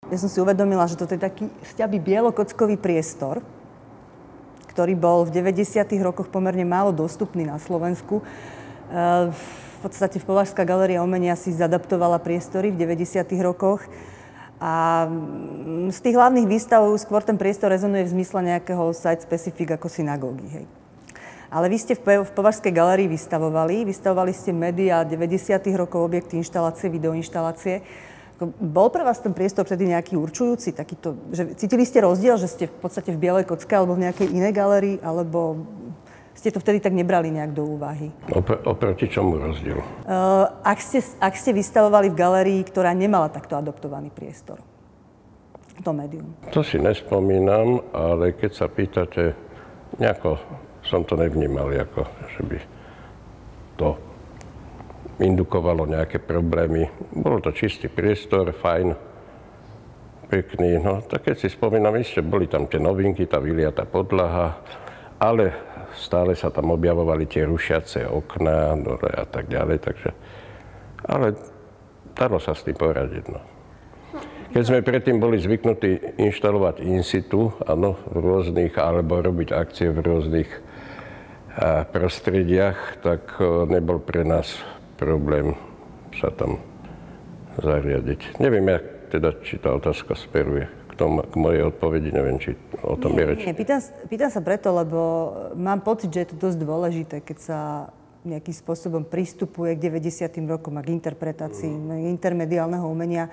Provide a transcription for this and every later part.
Ja som si uvedomila, že toto je taký sťaby bielokockový priestor, ktorý bol v 90. rokoch pomerne málo dostupný na Slovensku. V podstate Považská galéria umenia si zadaptovala priestory v 90. rokoch a z tých hlavných výstav skôr ten priestor rezonuje v zmysle nejakého site-specific ako synagógy. Hej. Ale vy ste v Považskej galérii vystavovali ste médiá 90. rokov, objekty, inštalácie, videoinštalácie. Bol pre vás ten priestor vtedy nejaký určujúci? Takýto, že cítili ste rozdiel, že ste v podstate v Bielej kocke alebo v nejakej inej galérii, alebo ste to vtedy tak nebrali nejak do úvahy? Oproti čomu rozdiel? Ak ste vystavovali v galérii, ktorá nemala takto adoptovaný priestor, to médium. To si nespomínam, ale keď sa pýtate, nejako som to nevnímal, ako, že by to indukovalo nejaké problémy. Bol to čistý priestor, fajn, pekný. No, tak keď si spomínam, ešte boli tam tie novinky, tá vyliatá podlaha, ale stále sa tam objavovali tie rušiace okná a tak ďalej, takže... Ale dalo sa s tým poradiť, no. Keď sme predtým boli zvyknutí inštalovať in situ, áno, v rôznych, alebo robiť akcie v rôznych prostrediach, tak nebol pre nás problém sa tam zariadiť. Neviem, či tá otázka smeruje k mojej odpovedi, neviem, či o tom je reč. Nie, pýtam sa preto, lebo mám pocit, že je to dosť dôležité, keď sa nejakým spôsobom pristupuje k 90. rokom a k interpretácii intermediálneho umenia.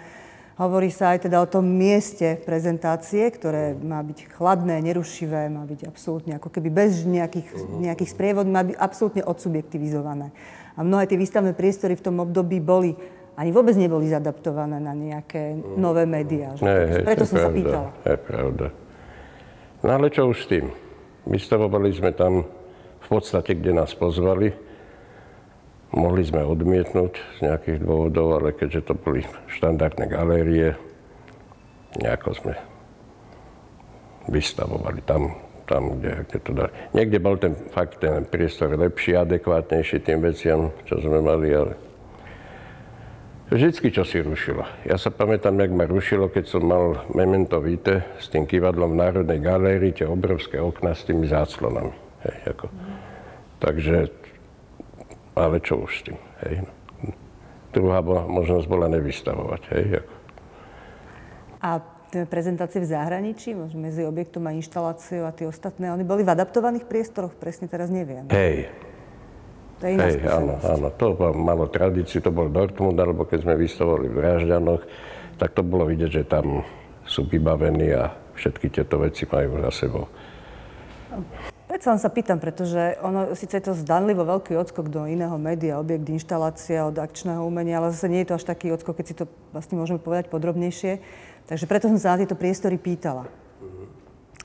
Hovorí sa aj teda o tom mieste prezentácie, ktoré má byť chladné, nerušivé, má byť absolútne ako keby bez nejakých sprievodov, má byť absolútne odsubjektivizované. A mnohé tie výstavné priestory v tom období ani vôbec neboli zadaptované na nejaké nové médiá. Preto som sa pýtala. Je pravda. No ale čo už s tým? Vystavovali sme tam v podstate, kde nás pozvali. Mohli sme odmietnúť z nejakých dôvodov, ale keďže to boli štandardné galérie, nejako sme vystavovali tam, kde to dali. Niekde bol ten priestor lepší, adekvátnejší tým veciam, čo sme mali, ale vždycky čo si rušilo. Ja sa pamätám, jak ma rušilo, keď som mal Memento Vitae s tým kývadlom v Národnej galérii, tie obrovské okná s tými záclonami. Hej, ako. Takže, ale čo už s tým, hej. Druhá možnosť bola nevystavovať, hej, ako. A prezentácie v zahraničí, medzi objektom a inštaláciou a tie ostatné, oni boli v adaptovaných priestoroch? Presne teraz neviem. Hej. To je iná skúsenosť. Áno, to malo tradíciu, to bol Dortmund, alebo keď sme vystavovali v Drážďanoch, tak to bolo vidieť, že tam sú vybavení a všetky tieto veci majú za sebou. Predsa len sa pýtam, pretože ono, síce je to zdanlivo veľký odskok do iného média, objekt, inštalácia od akčného umenia, ale zase nie je to až taký odskok, keď si to vlastne môžeme povedať podrobnejšie. Takže preto som sa na tieto priestory pýtala.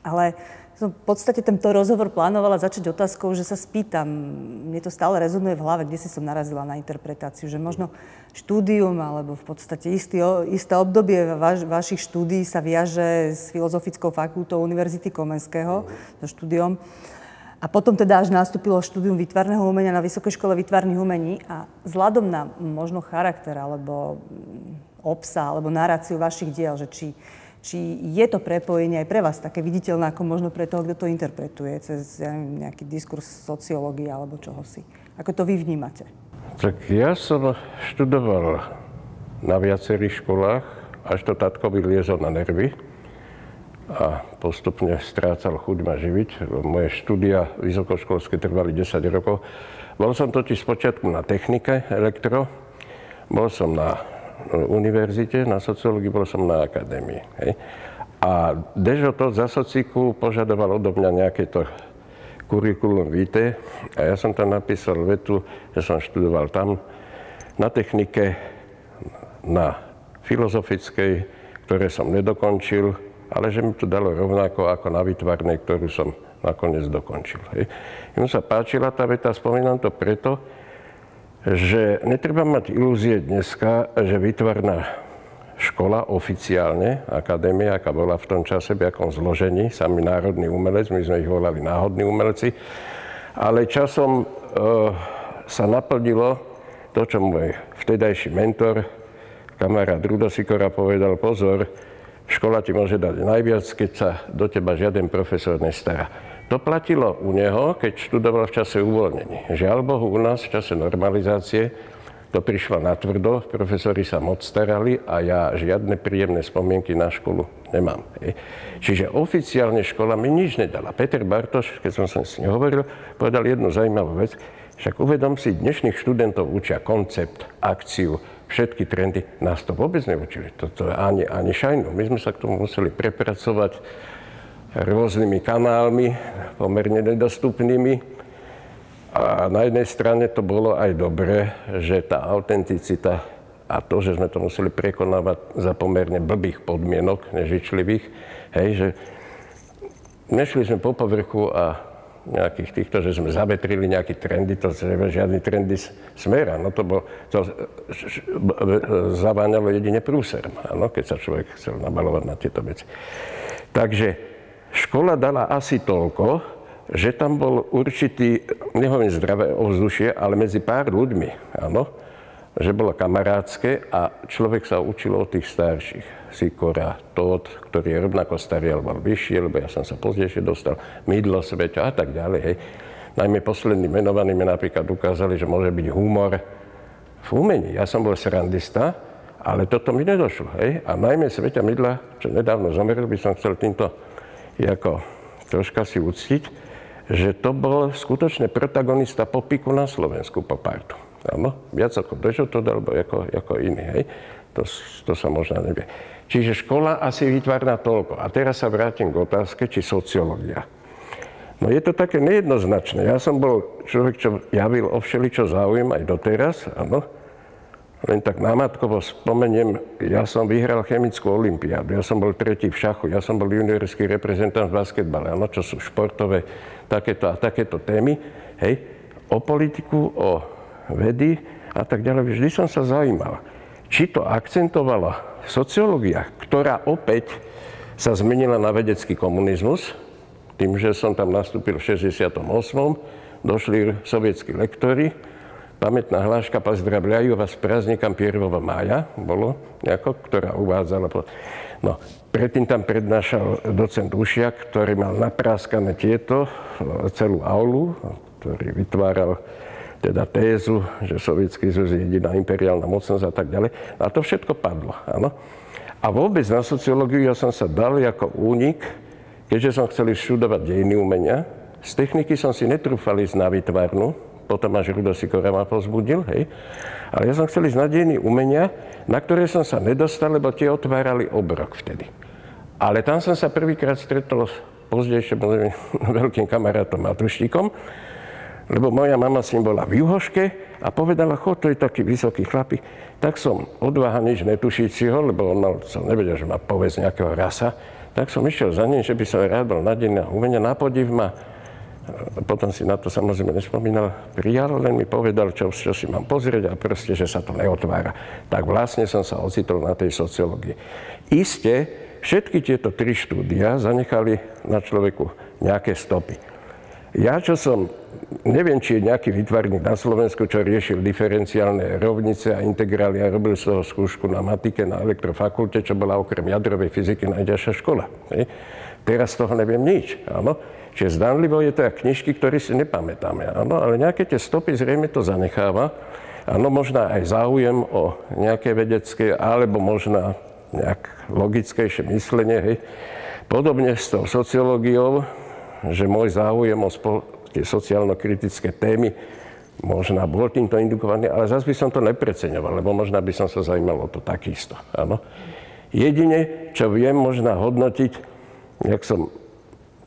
Ale som v podstate tento rozhovor plánovala začať otázkou, že sa spýtam, mne to stále rezonuje v hlave, kde si som narazila na interpretáciu, že možno štúdium, alebo v podstate isté obdobie vašich štúdií sa viaže s Filozofickou fakultou Univerzity Komenského, so štúdiom. A potom teda až nastúpilo štúdium výtvarného umenia na Vysokej škole výtvarných umení a vzhľadom na možno charakter, alebo obsah, alebo naráciu vašich diel, že či je to prepojenie aj pre vás také viditeľné, ako možno pre toho, kto to interpretuje, cez nejaký diskurs sociológie alebo čohosi. Ako to vy vnímate? Tak ja som študoval na viacerých školách, až to tatkovi liezol na nervy a postupne strácal chuť ma živiť. Moje štúdia vysokoškolské trvali 10 rokov. Bol som totiž spočiatku na technike elektro, bol som na univerzite, na sociológii, bol som na akadémii. Hej. A Dežo to za sociku požadoval odo mňa nejaké to curriculum vitae a ja som tam napísal vetu, že som študoval tam na technike, na filozofickej, ktoré som nedokončil, ale že mi to dalo rovnako ako na výtvarnej, ktorú som nakoniec dokončil. Hej. Im sa páčila tá veta, spomínam to preto, že netreba mať ilúzie dneska, že výtvarná škola oficiálne, akadémia, aká bola v tom čase, v akom zložení, sami národný umelec, my sme ich volali náhodní umelci, ale časom sa naplnilo to, čo môj vtedajší mentor, kamarát Rudo Sikora povedal, pozor, škola ti môže dať najviac, keď sa do teba žiaden profesor nestará. To platilo u neho, keď študoval v čase uvoľnení. Žiaľ Bohu, u nás v čase normalizácie to prišlo natvrdo, profesori sa moc starali a ja žiadne príjemné spomienky na školu nemám. Hej. Čiže oficiálne škola mi nič nedala. Peter Bartoš, keď som sa s ním hovoril, povedal jednu zaujímavú vec. Však uvedom si, dnešných študentov učia koncept, akciu, všetky trendy. Nás to vôbec neučili. Toto ani šajnu. My sme sa k tomu museli prepracovať rôznymi kanálmi, pomerne nedostupnými. A na jednej strane to bolo aj dobré, že tá autenticita a to, že sme to museli prekonávať za pomerne blbých podmienok, nežičlivých, hej, že nešli sme po povrchu a nejakých týchto, že sme zavetrili nejaké trendy, to žiadny trendy smera, no to zaváňalo jedine prúserom, áno, keď sa človek chcel nabalovať na tieto veci. Takže škola dala asi toľko, že tam bol určitý, nehovorím zdravé ovzdušie, ale medzi pár ľuďmi, áno, že bolo kamarádske a človek sa učil od tých starších. Sikora, Tóth, ktorý je rovnako starý, ale bol vyšší, lebo ja som sa pozdejšie dostal, Mydlo, Sveťo a tak ďalej, hej. Najmä poslední menovaní mi napríklad ukázali, že môže byť humor v umení. Ja som bol srandista, ale toto mi nedošlo, hej. A najmä Sveťa Mydla, čo nedávno zomrel, by som chcel týmto ako troška si uctiť, že to bol skutočne protagonista popiku na Slovensku po partu. Áno, viac ako Dešotod, alebo ako iný, hej. To sa možno nevie. Čiže škola asi vytvára toľko. A teraz sa vrátim k otázke, či sociológia. No je to také nejednoznačné. Ja som bol človek, čo javil o všeličo záujem aj doteraz, áno. Len tak námatkovo spomeniem, ja som vyhral chemickú olympiádu, ja som bol tretí v šachu, ja som bol juniorský reprezentant v basketbale, áno, čo sú športové, takéto témy, hej, o politiku, o vedy a tak ďalej. Vždy som sa zaujímal, či to akcentovala sociológia, ktorá opäť sa zmenila na vedecký komunizmus, tým, že som tam nastúpil v 68. Došli sovietskí lektori, pamätná hláška pozdravľajú vás s prázdnikom 1. mája, bolo nejako, ktorá uvádzala. No, predtým tam prednášal docent Ušiak, ktorý mal napráskané celú aulu, ktorý vytváral teda tézu, že Sovietský zväz je jediná imperiálna mocnosť a tak ďalej. A to všetko padlo, áno. A vôbec na sociológiu ja som sa dal ako únik, keďže som chcel študovať dejiny umenia. Z techniky som si netrúfal ísť na výtvarnú, potom až Rudo Sikora ma pozbudil, hej. Ale ja som chcel ísť na dejiny umenia, na ktoré som sa nedostal, lebo tie otvárali obrok vtedy. Ale tam som sa prvýkrát stretol s pozdejším veľkým kamarátom Matuštíkom, lebo moja mama s ním bola v Juhoške a povedala, to je taký vysoký chlapík. Tak som odváha nič netušíciho, lebo on som nevedel, že má povesť nejakého rasa, tak som išiel za ním, že by som rád bol na dejiny umenia, na podiv ma. Potom si na to samozrejme nespomínal, prijal, len mi povedal, čo si mám pozrieť a proste, že sa to neotvára. Tak vlastne som sa ocitol na tej sociológii. Isté, všetky tieto 3 štúdia zanechali na človeku nejaké stopy. Ja, neviem, či je nejaký výtvarník na Slovensku, čo riešil diferenciálne rovnice a integrály a robil z toho skúšku na matike, na elektrofakulte, čo bola okrem jadrovej fyziky najťažšia škola. Hej. Teraz z toho neviem nič, áno. Čiže zdanlivo je to aj knižky, ktoré si nepamätáme, áno, ale nejaké tie stopy zrejme to zanecháva. Áno, možno aj záujem o nejaké vedecké, alebo možno nejak logickejšie myslenie, hej. Podobne s tou sociológiou, že môj záujem o tie sociálno-kritické témy možno bol týmto indukovaný, ale zase by som to nepreceňoval, lebo možno by som sa zaujímal o to takisto, áno. Jedine, čo viem možno hodnotiť, jak som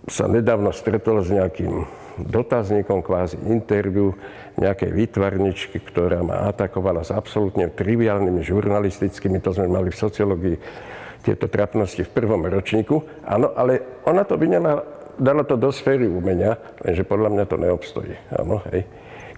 sa nedávno stretol s nejakým dotazníkom, kvázi interview nejakej výtvarničky, ktorá ma atakovala s absolútne triviálnymi žurnalistickými, to sme mali v sociológii, tieto trapnosti v 1. ročníku. Áno, ale ona to dala to do sféry umenia, lenže podľa mňa to neobstojí. Áno, hej.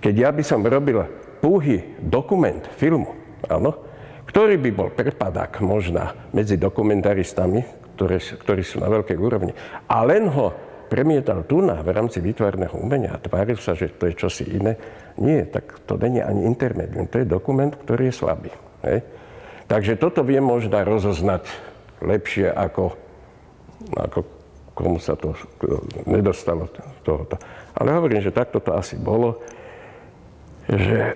Keď ja by som robil púhy dokument filmu, áno, ktorý by bol prepadák možno medzi dokumentaristami, ktorí sú na veľkej úrovni. A len ho premietal tu v rámci výtvarného umenia a tváril sa, že to je čosi iné. Nie, tak to nie je ani intermédium. To je dokument, ktorý je slabý. Hej. Takže toto viem možno rozoznať lepšie ako komu sa to nedostalo tohoto. Ale hovorím, že takto to asi bolo, že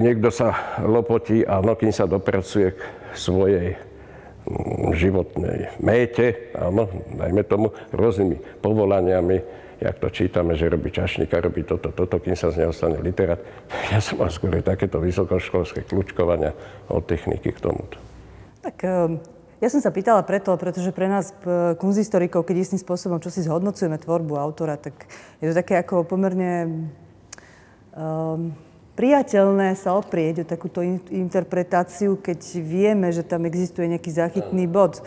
niekto sa lopotí a kým sa dopracuje k svojej životnej méte, áno, dajme tomu, rôznymi povolaniami, jak to čítame, že robí čašníka, robí toto, kým sa z neho stane literát. Ja som mal skôr takéto vysokoškolské kľúčkovania od techniky k tomuto. Tak ja som sa pýtala pretože pre nás kunsthistorikov, keď istým spôsobom, čo si zhodnocujeme tvorbu autora, tak je to také ako pomerne priateľné sa oprieť o takúto interpretáciu, keď vieme, že tam existuje nejaký záchytný bod.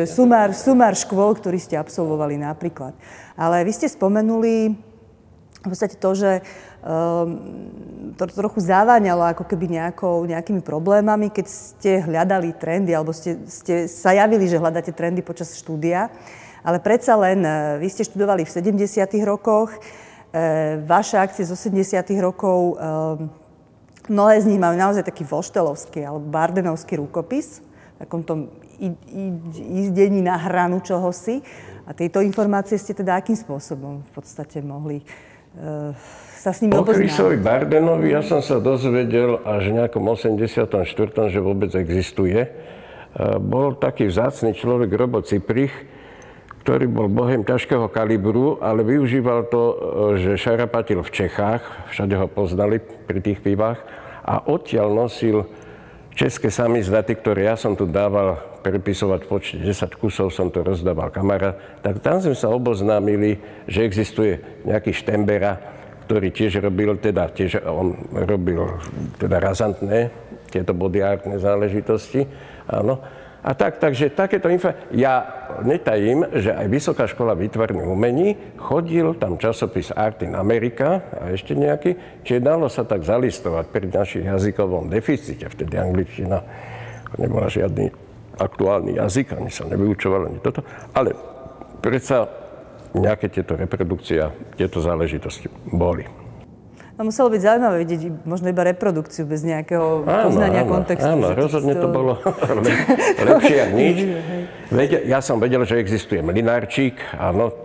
Sumár škôl, ktorý ste absolvovali napríklad. Ale vy ste spomenuli v podstate to, že to trochu zaváňalo ako keby nejakými problémami, keď ste hľadali trendy, alebo ste sa javili, že hľadáte trendy počas štúdia. Ale predsa len, vy ste študovali v 70. rokoch, vaše akcie z 80. rokov, mnohé z nich majú naozaj taký voštelovský alebo bardenovský rukopis, v takom tom idení na hranu čohosi. A tieto informácie ste teda akým spôsobom v podstate mohli sa s nimi oboznámiť? O Chrisovi Bardenovi ja som sa dozvedel až v nejakom 84., že vôbec existuje. Bol taký vzácny človek, Robo Ciprich, ktorý bol bohem ťažkého kalibru, ale využíval to, že šarapatil v Čechách, všade ho poznali pri tých pivách, a odtiaľ nosil české samizdaty, ktoré ja som tu dával prepisovať v počte 10 kusov, som to rozdával kamarát. Tak tam sme sa oboznámili, že existuje nejaký Štembera, ktorý tiež robil, on robil razantné, tieto bodyartné záležitosti, áno. A takže takéto ja netajím, že aj Vysoká škola výtvarných umení chodil tam časopis Art in America a ešte nejaký, čiže dalo sa tak zalistovať pri našich jazykovom deficite. Vtedy angličtina nebola žiadny aktuálny jazyk, ani sa nevyučoval, ani toto. Ale predsa nejaké tieto reprodukcie, tieto záležitosti boli. No muselo byť zaujímavé vidieť možno iba reprodukciu bez nejakého poznania kontextu. Áno, rozhodne to bolo lepšie ako nič. Ja som vedel, že existuje mlynárčík, áno,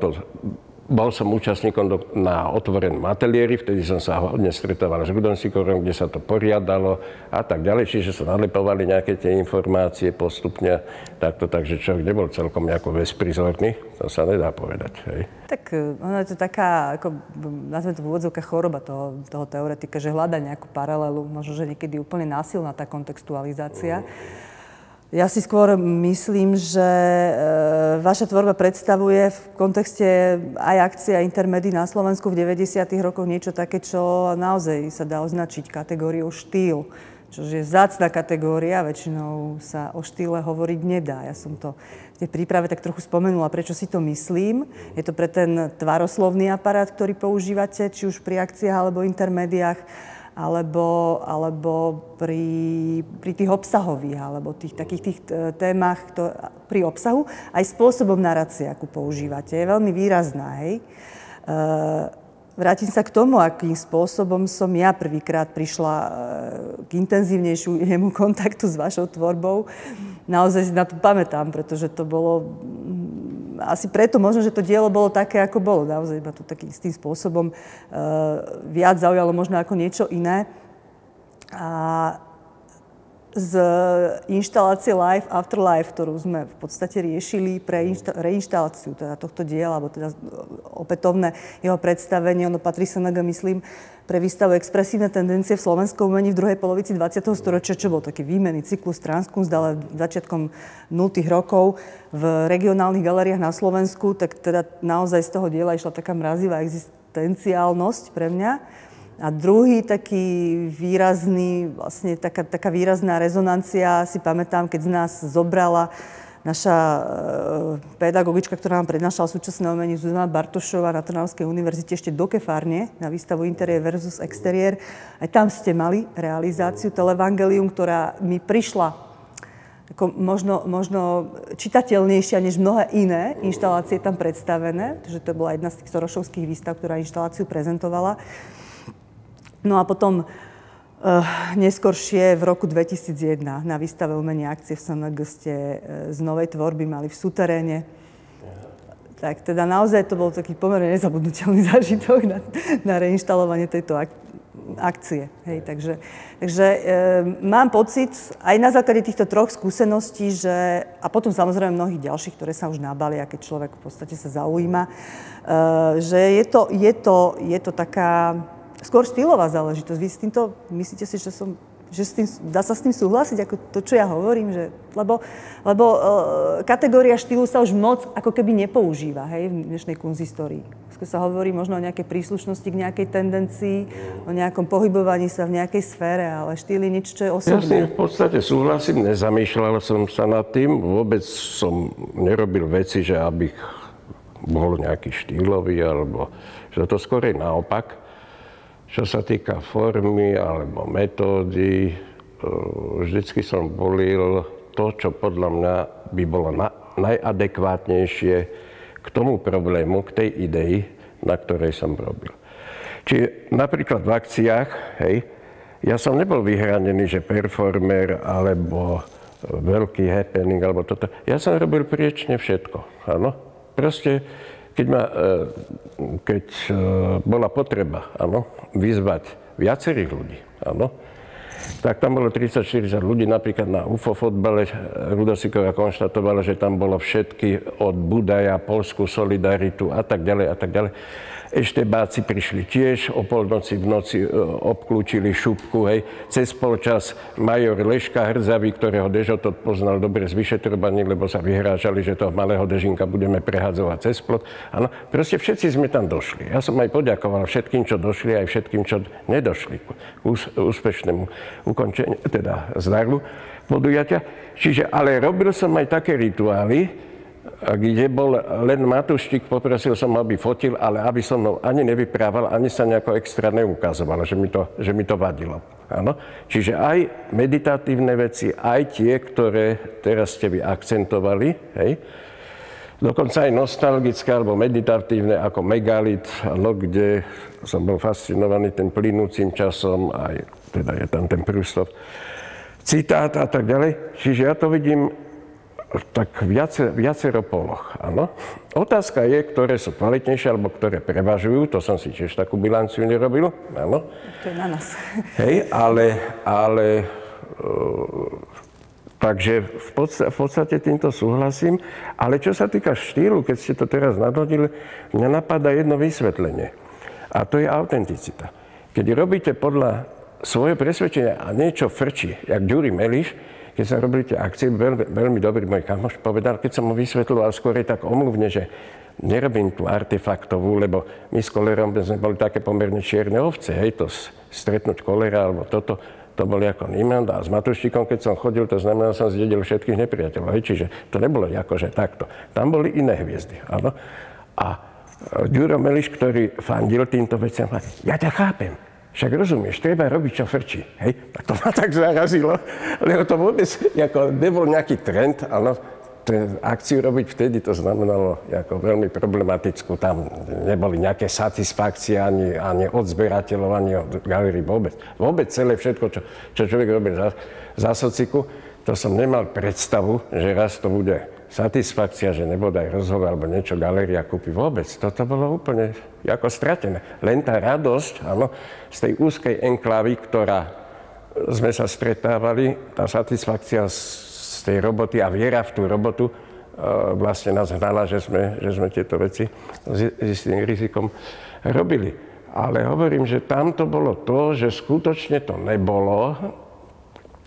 bol som účastníkom na otvorenom ateliéri, vtedy som sa hodne stretával s Rudom Sikorom, kde sa to poriadalo a tak ďalej, čiže sa nalepovali nejaké tie informácie postupne takto, takže človek nebol celkom nejako bezprizorný, to sa nedá povedať, hej. Tak ono je to taká, ako nazveme to v úvodzovkách choroba toho teoretika, že hľada nejakú paralelu, možno, že niekedy úplne násilná tá kontextualizácia. Ja si skôr myslím, že vaša tvorba predstavuje v kontexte aj akcie a intermédií na Slovensku v 90. rokoch niečo také, čo naozaj sa dá označiť kategóriou štýl. Čo je vzácna kategória, väčšinou sa o štýle hovoriť nedá. Ja som to v tej príprave tak trochu spomenula, prečo si to myslím. Je to pre ten tvaroslovný aparát, ktorý používate, či už pri akciách alebo intermédiách, alebo pri tých obsahových, alebo takých tých témach pri obsahu, aj spôsobom narácie, akú používate. Je veľmi výrazná, hej. Vrátim sa k tomu, akým spôsobom som ja prvýkrát prišla k intenzívnejšiemu kontaktu s vašou tvorbou. Naozaj si na to pamätám, pretože to bolo asi preto možno, že to dielo bolo také, ako bolo. Naozaj ma to takým istým spôsobom viac zaujalo možno ako niečo iné. A z inštalácie Life After Life, ktorú sme v podstate riešili pre reinštaláciu teda tohto diela, alebo teda opätovné jeho predstavenie, ono patrí sa myslím, pre výstavu Expresívne tendencie v slovenskom umení v druhej polovici 20. storočia, čo bol taký výmenný cyklus Transkunst, ale začiatkom 0. rokov v regionálnych galériách na Slovensku, tak teda naozaj z toho diela išla taká mrazivá existenciálnosť pre mňa. A druhý taký výrazný, vlastne taká výrazná rezonancia, si pamätám, keď z nás zobrala naša pedagogička, ktorá nám prednášala súčasné umenie, Zuzana Bartošová na Trnavskej univerzite ešte do kefárne na výstavu Interiér versus exteriér. Aj tam ste mali realizáciu Televangelium, ktorá mi prišla ako možno čitateľnejšia než mnohé iné inštalácie tam predstavené, pretože to bola jedna z tých sorošovských výstav, ktorá inštaláciu prezentovala. No a potom Neskoršie v roku 2001 na výstave umenia akcie v SNG ste z novej tvorby mali v suteréne. Tak teda naozaj to bol taký pomerne nezabudnutelný zážitok na reinštalovanie tejto akcie. Hej, takže mám pocit, aj na základe týchto troch skúseností, a potom samozrejme mnohých ďalších, ktoré sa už nabalia, keď človek v podstate sa zaujíma, že je to taká skôr štýlová záležitosť. Vy s týmto myslíte si, dá sa s tým súhlasiť, ako to, čo ja hovorím, lebo kategória štýlu sa už moc ako keby nepoužíva, hej, v dnešnej kunsthistórii. Skôr sa hovorí možno o nejakej príslušnosti k nejakej tendencii, o nejakom pohybovaní sa v nejakej sfére, ale štýl je niečo, čo je osobné. Ja s tým v podstate súhlasím, nezamýšľal som sa nad tým, vôbec som nerobil veci, že abych bol nejaký štýlový, alebo že to skôr je naopak. Čo sa týka formy alebo metódy, vždycky som volil to, čo podľa mňa by bolo najadekvátnejšie k tomu problému, k tej idei, na ktorej som robil. Čiže napríklad v akciách, hej, ja som nebol vyhranený, že performer alebo veľký happening alebo toto. Ja som robil priečne všetko, áno. Proste keď bola potreba, áno, vyzvať viacerých ľudí, áno, tak tam bolo 30-40 ľudí, napríklad na UFO fotbale Rudosíková konštatovala, že tam bolo všetky od Budaja, Poľskú solidaritu a tak ďalej a tak ďalej. Eštebáci prišli tiež, o polnoci v noci obklúčili šupku, hej. Cez polčas major Leška Hrdzavý, ktorého Dežotot poznal dobre z vyšetrovaní, lebo sa vyhrážali, že toho malého Dežinka budeme prehadzovať cez plot. Áno, proste všetci sme tam došli. Ja som aj poďakoval všetkým, čo došli, aj všetkým, čo nedošli k úspešnému ukončeniu, teda zdaru podujatia. Čiže, ale robil som aj také rituály, kde bol len Matúštik, poprosil som, aby fotil, ale aby som mnou ani nevyprával, ani sa nejako extra neukazoval, že mi to vadilo. Áno? Čiže aj meditatívne veci, aj tie, ktoré teraz ste vy akcentovali, hej? Dokonca aj nostalgické alebo meditatívne ako Megalit, kde som bol fascinovaný tým plynúcim časom, aj teda je tam ten Prustov citát a tak ďalej. Čiže ja to vidím tak viacero poloh, áno. Otázka je, ktoré sú kvalitnejšie, alebo ktoré prevažujú, to som si tiež takú bilanciu nerobil, áno. To je na nás. Hej, takže v podstate týmto súhlasím, ale čo sa týka štýlu, keď ste to teraz nadhodili, mňa napadá jedno vysvetlenie, a to je autenticita. Keď robíte podľa svojho presvedčenia a niečo frčí, jak Ďuri Meliš, keď sa robili tie akcie, veľmi dobrý môj kamoš povedal, keď som mu vysvetľoval skôr tak omluvne, že nerobím tú artefaktovú, lebo my s Kolerom sme boli také pomerne čierne ovce, hej, to stretnúť Kolera alebo toto, to boli ako Niemand, a s Matúštikom, keď som chodil, to znamená, že som zdedil všetkých nepriateľov, hej, čiže to nebolo akože takto. Tam boli iné hviezdy, áno. A Ďuro Meliš, ktorý fandil týmto veciam, ja ťa chápem. Však rozumieš, treba robiť, čo frčí, hej? A to ma tak zarazilo, lebo to vôbec nebol nejaký trend, áno. Akciu robiť vtedy to znamenalo ako veľmi problematickú, tam neboli nejaké satisfakcie ani od zberateľov, ani od galérií, vôbec. Vôbec celé všetko, čo človek robil za sociku, to som nemal predstavu, že raz to bude satisfakcia, že nebodaj rozhovor alebo niečo galéria kúpi, vôbec. Toto bolo úplne ako stratené. Len tá radosť, áno, z tej úzkej enklávy, ktorá sme sa stretávali, tá satisfakcia z tej roboty a viera v tú robotu vlastne nás hnala, že sme tieto veci s istým rizikom robili. Ale hovorím, že tam to bolo to, že skutočne to nebolo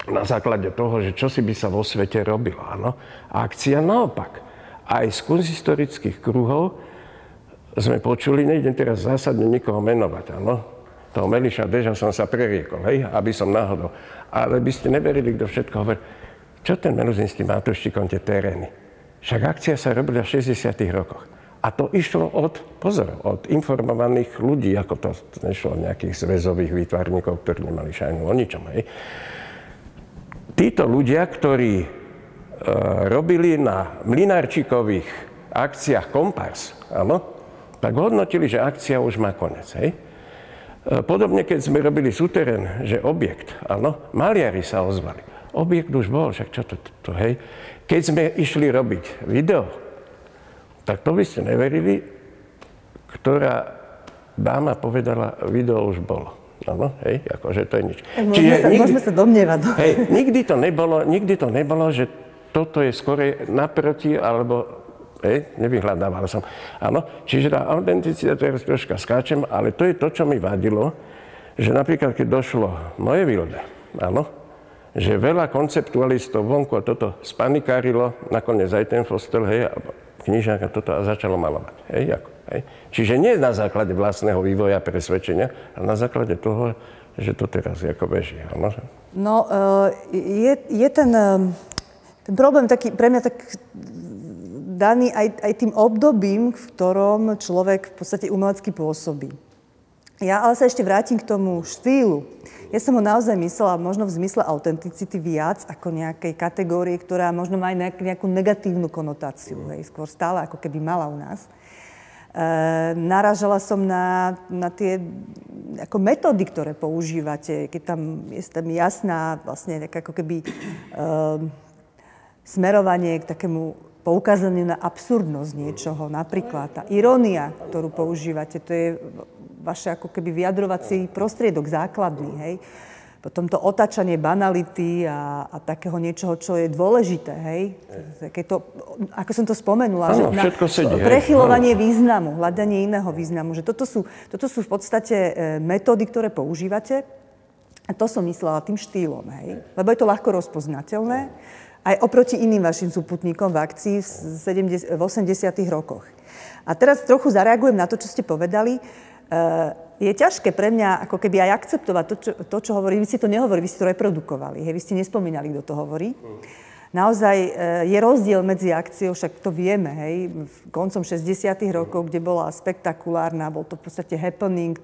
na základe toho, že čo si by sa vo svete robilo, áno. Akcia naopak. Aj z kunsthistorických kruhov sme počuli, nejdem teraz zásadne nikoho menovať, áno. Toho Meliša Deža som sa preriekol, hej, aby som náhodou. Ale by ste neverili, kto všetko hovorí. Čo ten Meluzín s tým Matúštikom, tie terény? Však akcia sa robila v 60. rokoch. A to išlo od informovaných ľudí, ako to nešlo od nejakých zväzových výtvarníkov, ktorí nemali šajnu o ničom, hej. Títo ľudia, ktorí robili na Mlynárčikových akciách kompárs, áno, tak hodnotili, že akcia už má konec, hej. Podobne, keď sme robili súterén, že objekt, áno, maliari sa ozvali. Objekt už bol, však čo to, hej. Keď sme išli robiť video, tak to by ste neverili, ktorá dáma povedala, video už bolo. Áno, hej, akože to je nič. Môžeme sa domnievať. Hej, nikdy to nebolo, že toto je skôr naproti, alebo nevyhľadával som. Áno, čiže tá autenticita, teraz troška skáčem, ale to je to, čo mi vadilo, že napríklad, keď došlo moje Vilde, áno, že veľa konceptualistov vonku toto spanikárilo, nakoniec aj ten Foster, hej, alebo knižák a toto a začalo malovať, hej, ako, hej. Čiže nie na základe vlastného vývoja, presvedčenia, ale na základe toho, že to teraz ako beží, áno. No, je ten problém taký, pre mňa tak daný aj tým obdobím, v ktorom človek v podstate umelecky pôsobí. Ja ale sa ešte vrátim k tomu štýlu. Ja som ho naozaj myslela možno v zmysle autenticity viac ako nejakej kategórie, ktorá možno má aj nejakú negatívnu konotáciu. Hej, skôr stále ako keby mala u nás. Narážala som na tie ako metódy, ktoré používate, keď tam je tam jasná vlastne ako keby smerovanie k takému poukázaniu na absurdnosť niečoho. Napríklad tá irónia, ktorú používate, to je vaše ako keby vyjadrovací prostriedok základný, hej. Potom to otáčanie banality a takého niečoho, čo je dôležité, hej. To, ako som to spomenula, ano, že prechylovanie významu, hľadanie iného významu, že toto sú v podstate metódy, ktoré používate. A to som myslela tým štýlom, hej. Lebo je to ľahko rozpoznateľné. Aj oproti iným vašim súputníkom v akcii v 80. rokoch. A teraz trochu zareagujem na to, čo ste povedali. Je ťažké pre mňa ako keby aj akceptovať to, čo hovorí. Vy ste to nehovorili, vy ste to reprodukovali. Hej, vy ste nespomínali, kto to hovorí. Naozaj je rozdiel medzi akciou, však to vieme, hej, koncom 60. rokov, kde bola spektakulárna, bol to v podstate happening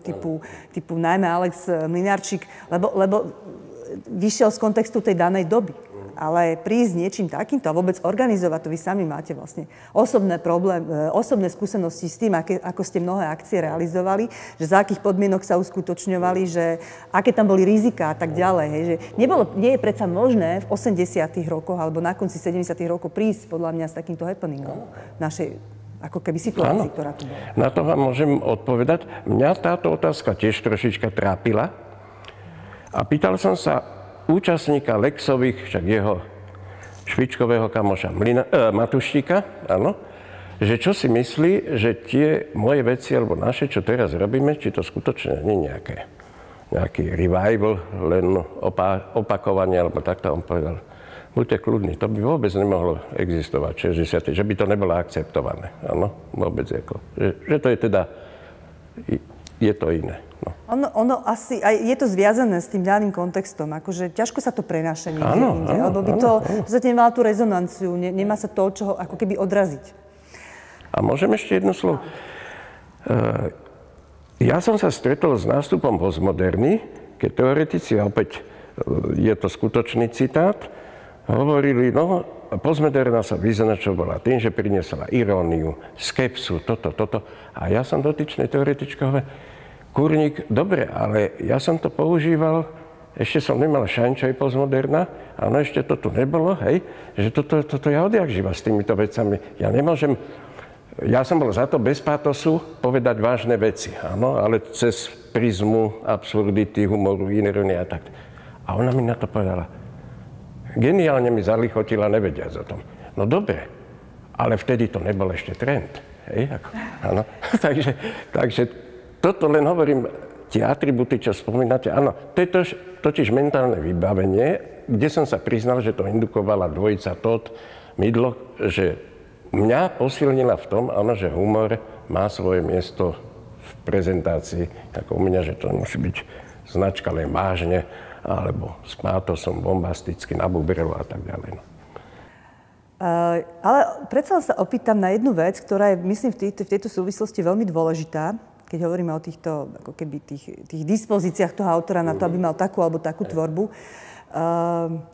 typu najmä Alex Mlynarčík, lebo vyšiel z kontextu tej danej doby. Ale prísť niečím takýmto a vôbec organizovať to, vy sami máte vlastne osobné skúsenosti s tým, ako ste mnohé akcie realizovali, že za akých podmienok sa uskutočňovali, že aké tam boli riziká a tak ďalej. Hej, že nie je predsa možné v 80. rokoch alebo na konci 70. rokov prísť podľa mňa s takýmto happeningom našej ako keby situácii, ktorá tu bola. Na to vám môžem odpovedať. Mňa táto otázka tiež trošička trápila a pýtal som sa účastníka Lexových, však jeho špičkového kamoša Matuštíka, áno, že čo si myslí, že tie moje veci, alebo naše, čo teraz robíme, či to skutočne nie je nejaký revival, len opakovanie, alebo takto on povedal, buďte kľudní, to by vôbec nemohlo existovať 60. že by to nebolo akceptované, áno, vôbec ako, že to je teda, je to iné. No. Ono asi, aj je to zviazané s tým daným kontextom, akože ťažko sa to prenáša niekde inde, lebo by to v podstate nemalo tú rezonanciu, nemá sa to od čoho ako keby odraziť. A môžem ešte jedno slovo? Ja som sa stretol s nástupom postmoderny, keď teoretici, a opäť je to skutočný citát, hovorili, no, postmoderna sa vyznačovala tým, že priniesla iróniu, skepsu, toto. A ja som dotyčnej teoretičke hovoril, Kurník, dobre, ale ja som to používal, ešte som nemal šajn, čo je postmoderná, áno, ešte to tu nebolo, hej, že toto ja odjak živa s týmito vecami. Ja som bol za to bez pátosu povedať vážne veci, áno, ale cez prizmu absurdity, humoru, ironie a tak. A ona mi na to povedala, geniálne mi zalichotila, nevediac o tom. No dobre, ale vtedy to nebol ešte trend, hej, ako, áno. takže toto len hovorím, tie atributy, čo spomínate, áno, to je totiž mentálne vybavenie, kde som sa priznal, že to indukovala dvojica Todd Mydlo, že mňa posilnila v tom, áno, že humor má svoje miesto v prezentácii, ako u mňa, že to musí byť značka len vážne, alebo s pátosom, bombasticky, na bubrelu a tak ďalej. No. Ale predsa sa opýtam na jednu vec, ktorá je, myslím, v tejto súvislosti veľmi dôležitá, keď hovoríme o týchto, ako keby tých dispozíciách toho autora na to, aby mal takú alebo takú tvorbu.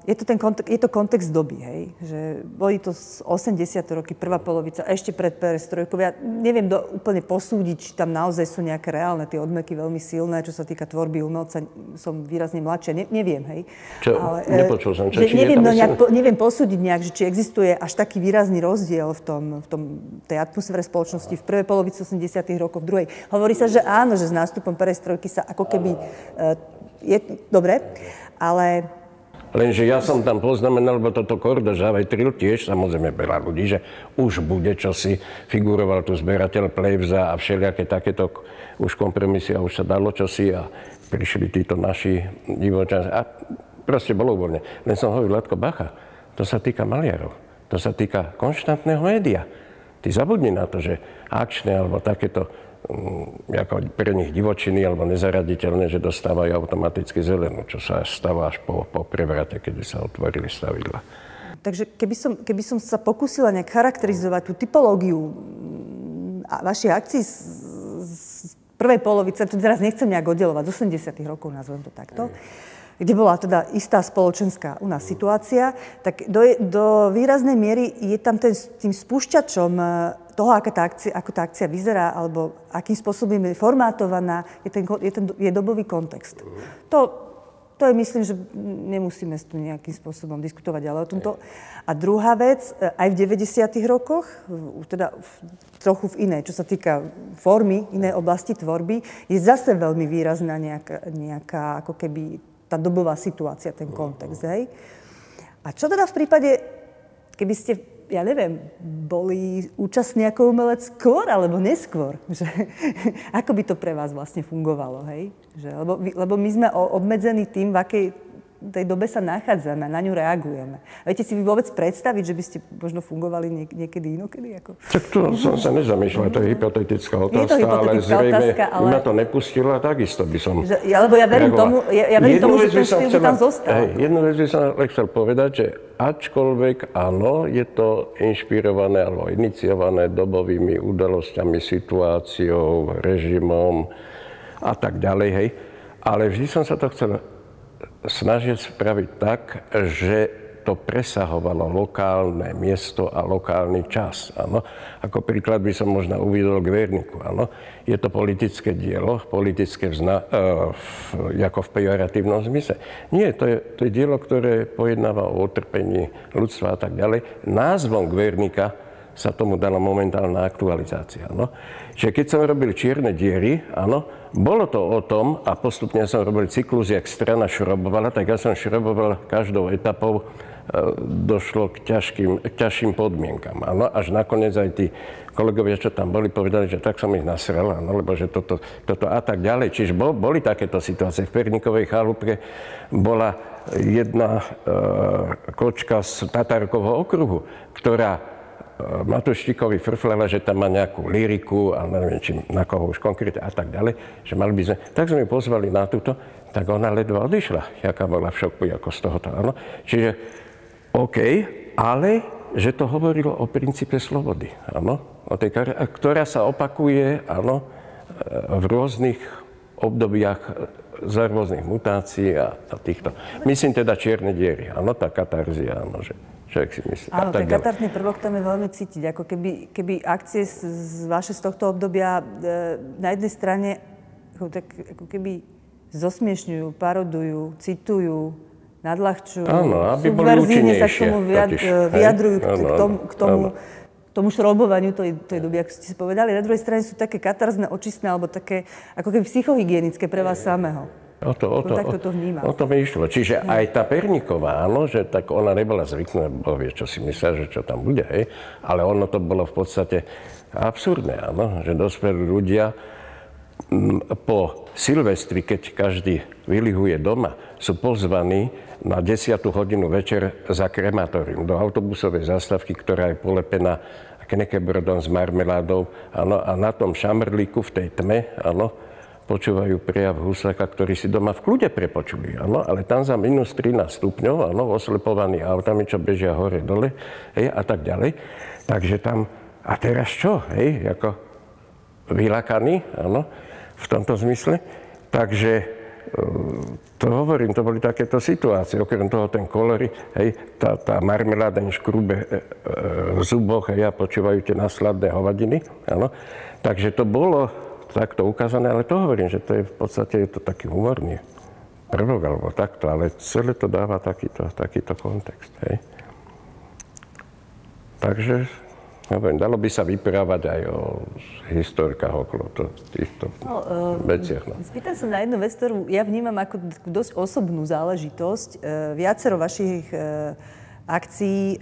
je to kontext doby, hej? Že boli to 80. roky, prvá polovica, ešte pred perestrojkou. Ja neviem úplne posúdiť, či tam naozaj sú nejaké reálne tie odmeky veľmi silné, čo sa týka tvorby umelca. Som výrazne mladšia, neviem, hej. Čo? Nepočul som, čo? Neviem posúdiť nejak, že či existuje až taký výrazný rozdiel v tej atmosfére spoločnosti v prvej polovici 80. rokov, v druhej. Hovorí sa, že áno, že s nástupom perestrojky sa ako keby... dobre, ale... Lenže ja som tam poznamenal, lebo toto Kordoža vetril tiež, samozrejme veľa ľudí, že už bude čosi, figuroval tu zberateľ Plevza a všelijaké takéto už kompromisy a už sa dalo čosi a prišli títo naši divočania a proste bolo uvoľne. Len som hovoril, Latko, bacha, to sa týka maliarov, to sa týka konštantného média. Ty zabudni na to, že akčné alebo takéto ako pre nich divočiny alebo nezaraditeľné, že dostávajú automaticky zelenú, čo sa stalo až po prevrate, keď sa otvorili stavidla. Takže keby som sa pokúsila nejak charakterizovať tú typológiu vašich akcií z prvej polovice, to teraz nechcem nejak oddelovať, z 80. rokov, nazvem to takto, kde bola teda istá spoločenská u nás situácia, tak do výraznej miery je tam tým spúšťačom toho, ako tá akcia vyzerá, alebo akým spôsobom je formátovaná, je dobový kontext. To je, myslím, že nemusíme tu nejakým spôsobom diskutovať ďalej o tomto. A druhá vec, aj v 90. rokoch, teda trochu v inej, čo sa týka formy, inej oblasti tvorby, je zase veľmi výrazná nejaká ako keby tá dobová situácia, ten kontext, hej. A čo teda v prípade, keby ste, ja neviem, boli účastní ako umelec skôr alebo neskôr? Že, ako by to pre vás vlastne fungovalo, hej? Že, lebo my sme obmedzení tým, v akej tej dobe sa nachádzame, na ňu reagujeme. Viete si vy vôbec predstaviť, že by ste možno fungovali niekedy inokedy? Ako? Tak to som sa nezamýšľal, to je hypotetická otázka, ale zrejme ma to nepustilo a takisto by som lebo ja verím tomu, že ten štýl by tam zostal. Jednu vec by som chcel povedať, že ačkoľvek áno, je to inšpirované alebo iniciované dobovými udalosťami, situáciou, režimom a tak ďalej, hej, ale vždy som sa to chcel snažiť spraviť tak, že to presahovalo lokálne miesto a lokálny čas. Áno. Ako príklad by som možno uvidel Guernicu. Áno. Je to politické dielo, politické ako v pejoratívnom zmysle. Nie, to je dielo, ktoré pojednáva o utrpení ľudstva a tak ďalej. Názvom Guernica sa tomu dala momentálna aktualizácia. Áno. Čiže keď som robil Čierne diery, áno, bolo to o tom, a postupne som robil cyklus, jak strana šrobovala, tak ja som šroboval každou etapou, došlo k ťažším podmienkam. Áno, až nakoniec aj tí kolegovia, čo tam boli, povedali, že tak som ich nasrel, áno, lebo že toto a tak ďalej. Čiže boli takéto situácie. V Perníkovej chalupke bola jedna kočka z Tatárkovho okruhu, ktorá Matuštíkovi frflala, že tam má nejakú lyriku a neviem, či na koho už konkrétne a tak ďalej, že mali by sme... Tak sme ju pozvali na túto, tak ona ledva odišla, jaká bola v šoku ako z tohoto, áno. Čiže OK, ale že to hovorilo o princípe slobody, áno, o tej, ktorá sa opakuje, áno, v rôznych obdobiach za rôznych mutácií a týchto. Myslím teda Čierne diery, áno, tá katarzia, áno, že človek si myslí. Áno, ten katartný prvok tam je veľmi cítiť. Ako keby akcie vaše z tohto obdobia na jednej strane ako keby zosmiešňujú, parodujú, citujú, nadľahčujú, subverzívne sa k tomu vyjadrujú k tomu šrobovaniu tej doby, ako ste si povedali. Na druhej strane sú také katarzné, očistné, alebo také ako keby psychohygienické pre vás samého. O to mi išlo. Čiže aj tá Perníková, áno, že tak ona nebola zvyknutá, vie, čo si myslela, že čo tam bude, hej, ale ono to bolo v podstate absurdné, áno, že dospelí ľudia po Silvestri, keď každý vylihuje doma, sú pozvaní na 10. hodinu večer za krematórium do autobusovej zástavky, ktorá je polepená knekebrodom s marmeládou, áno, a na tom šamrlíku v tej tme, áno, počúvajú prejav Husáka, ktorý si doma v kľude prepočuli, áno, ale tam za minus 13 stupňov, áno, oslepovaní autami, čo bežia hore, dole, hej, a tak ďalej. Takže tam, a teraz čo, hej, ako vylakaní, áno, v tomto zmysle. Takže to hovorím, to boli takéto situácie. Okrem toho ten kolery, hej, tá marmeláda škrube v zuboch, hej, a počúvajú tie nasladné hovadiny, áno. Takže to bolo takto ukázané, ale to hovorím, že to je v podstate je to taký humorný prvok, alebo takto, ale celé to dáva takýto kontext, hej. Takže, neviem, dalo by sa vyprávať aj o historkách okolo týchto veciach. No. Spýtam sa na jednu vec, ktorú ja vnímam ako dosť osobnú záležitosť. Viacero vašich akcií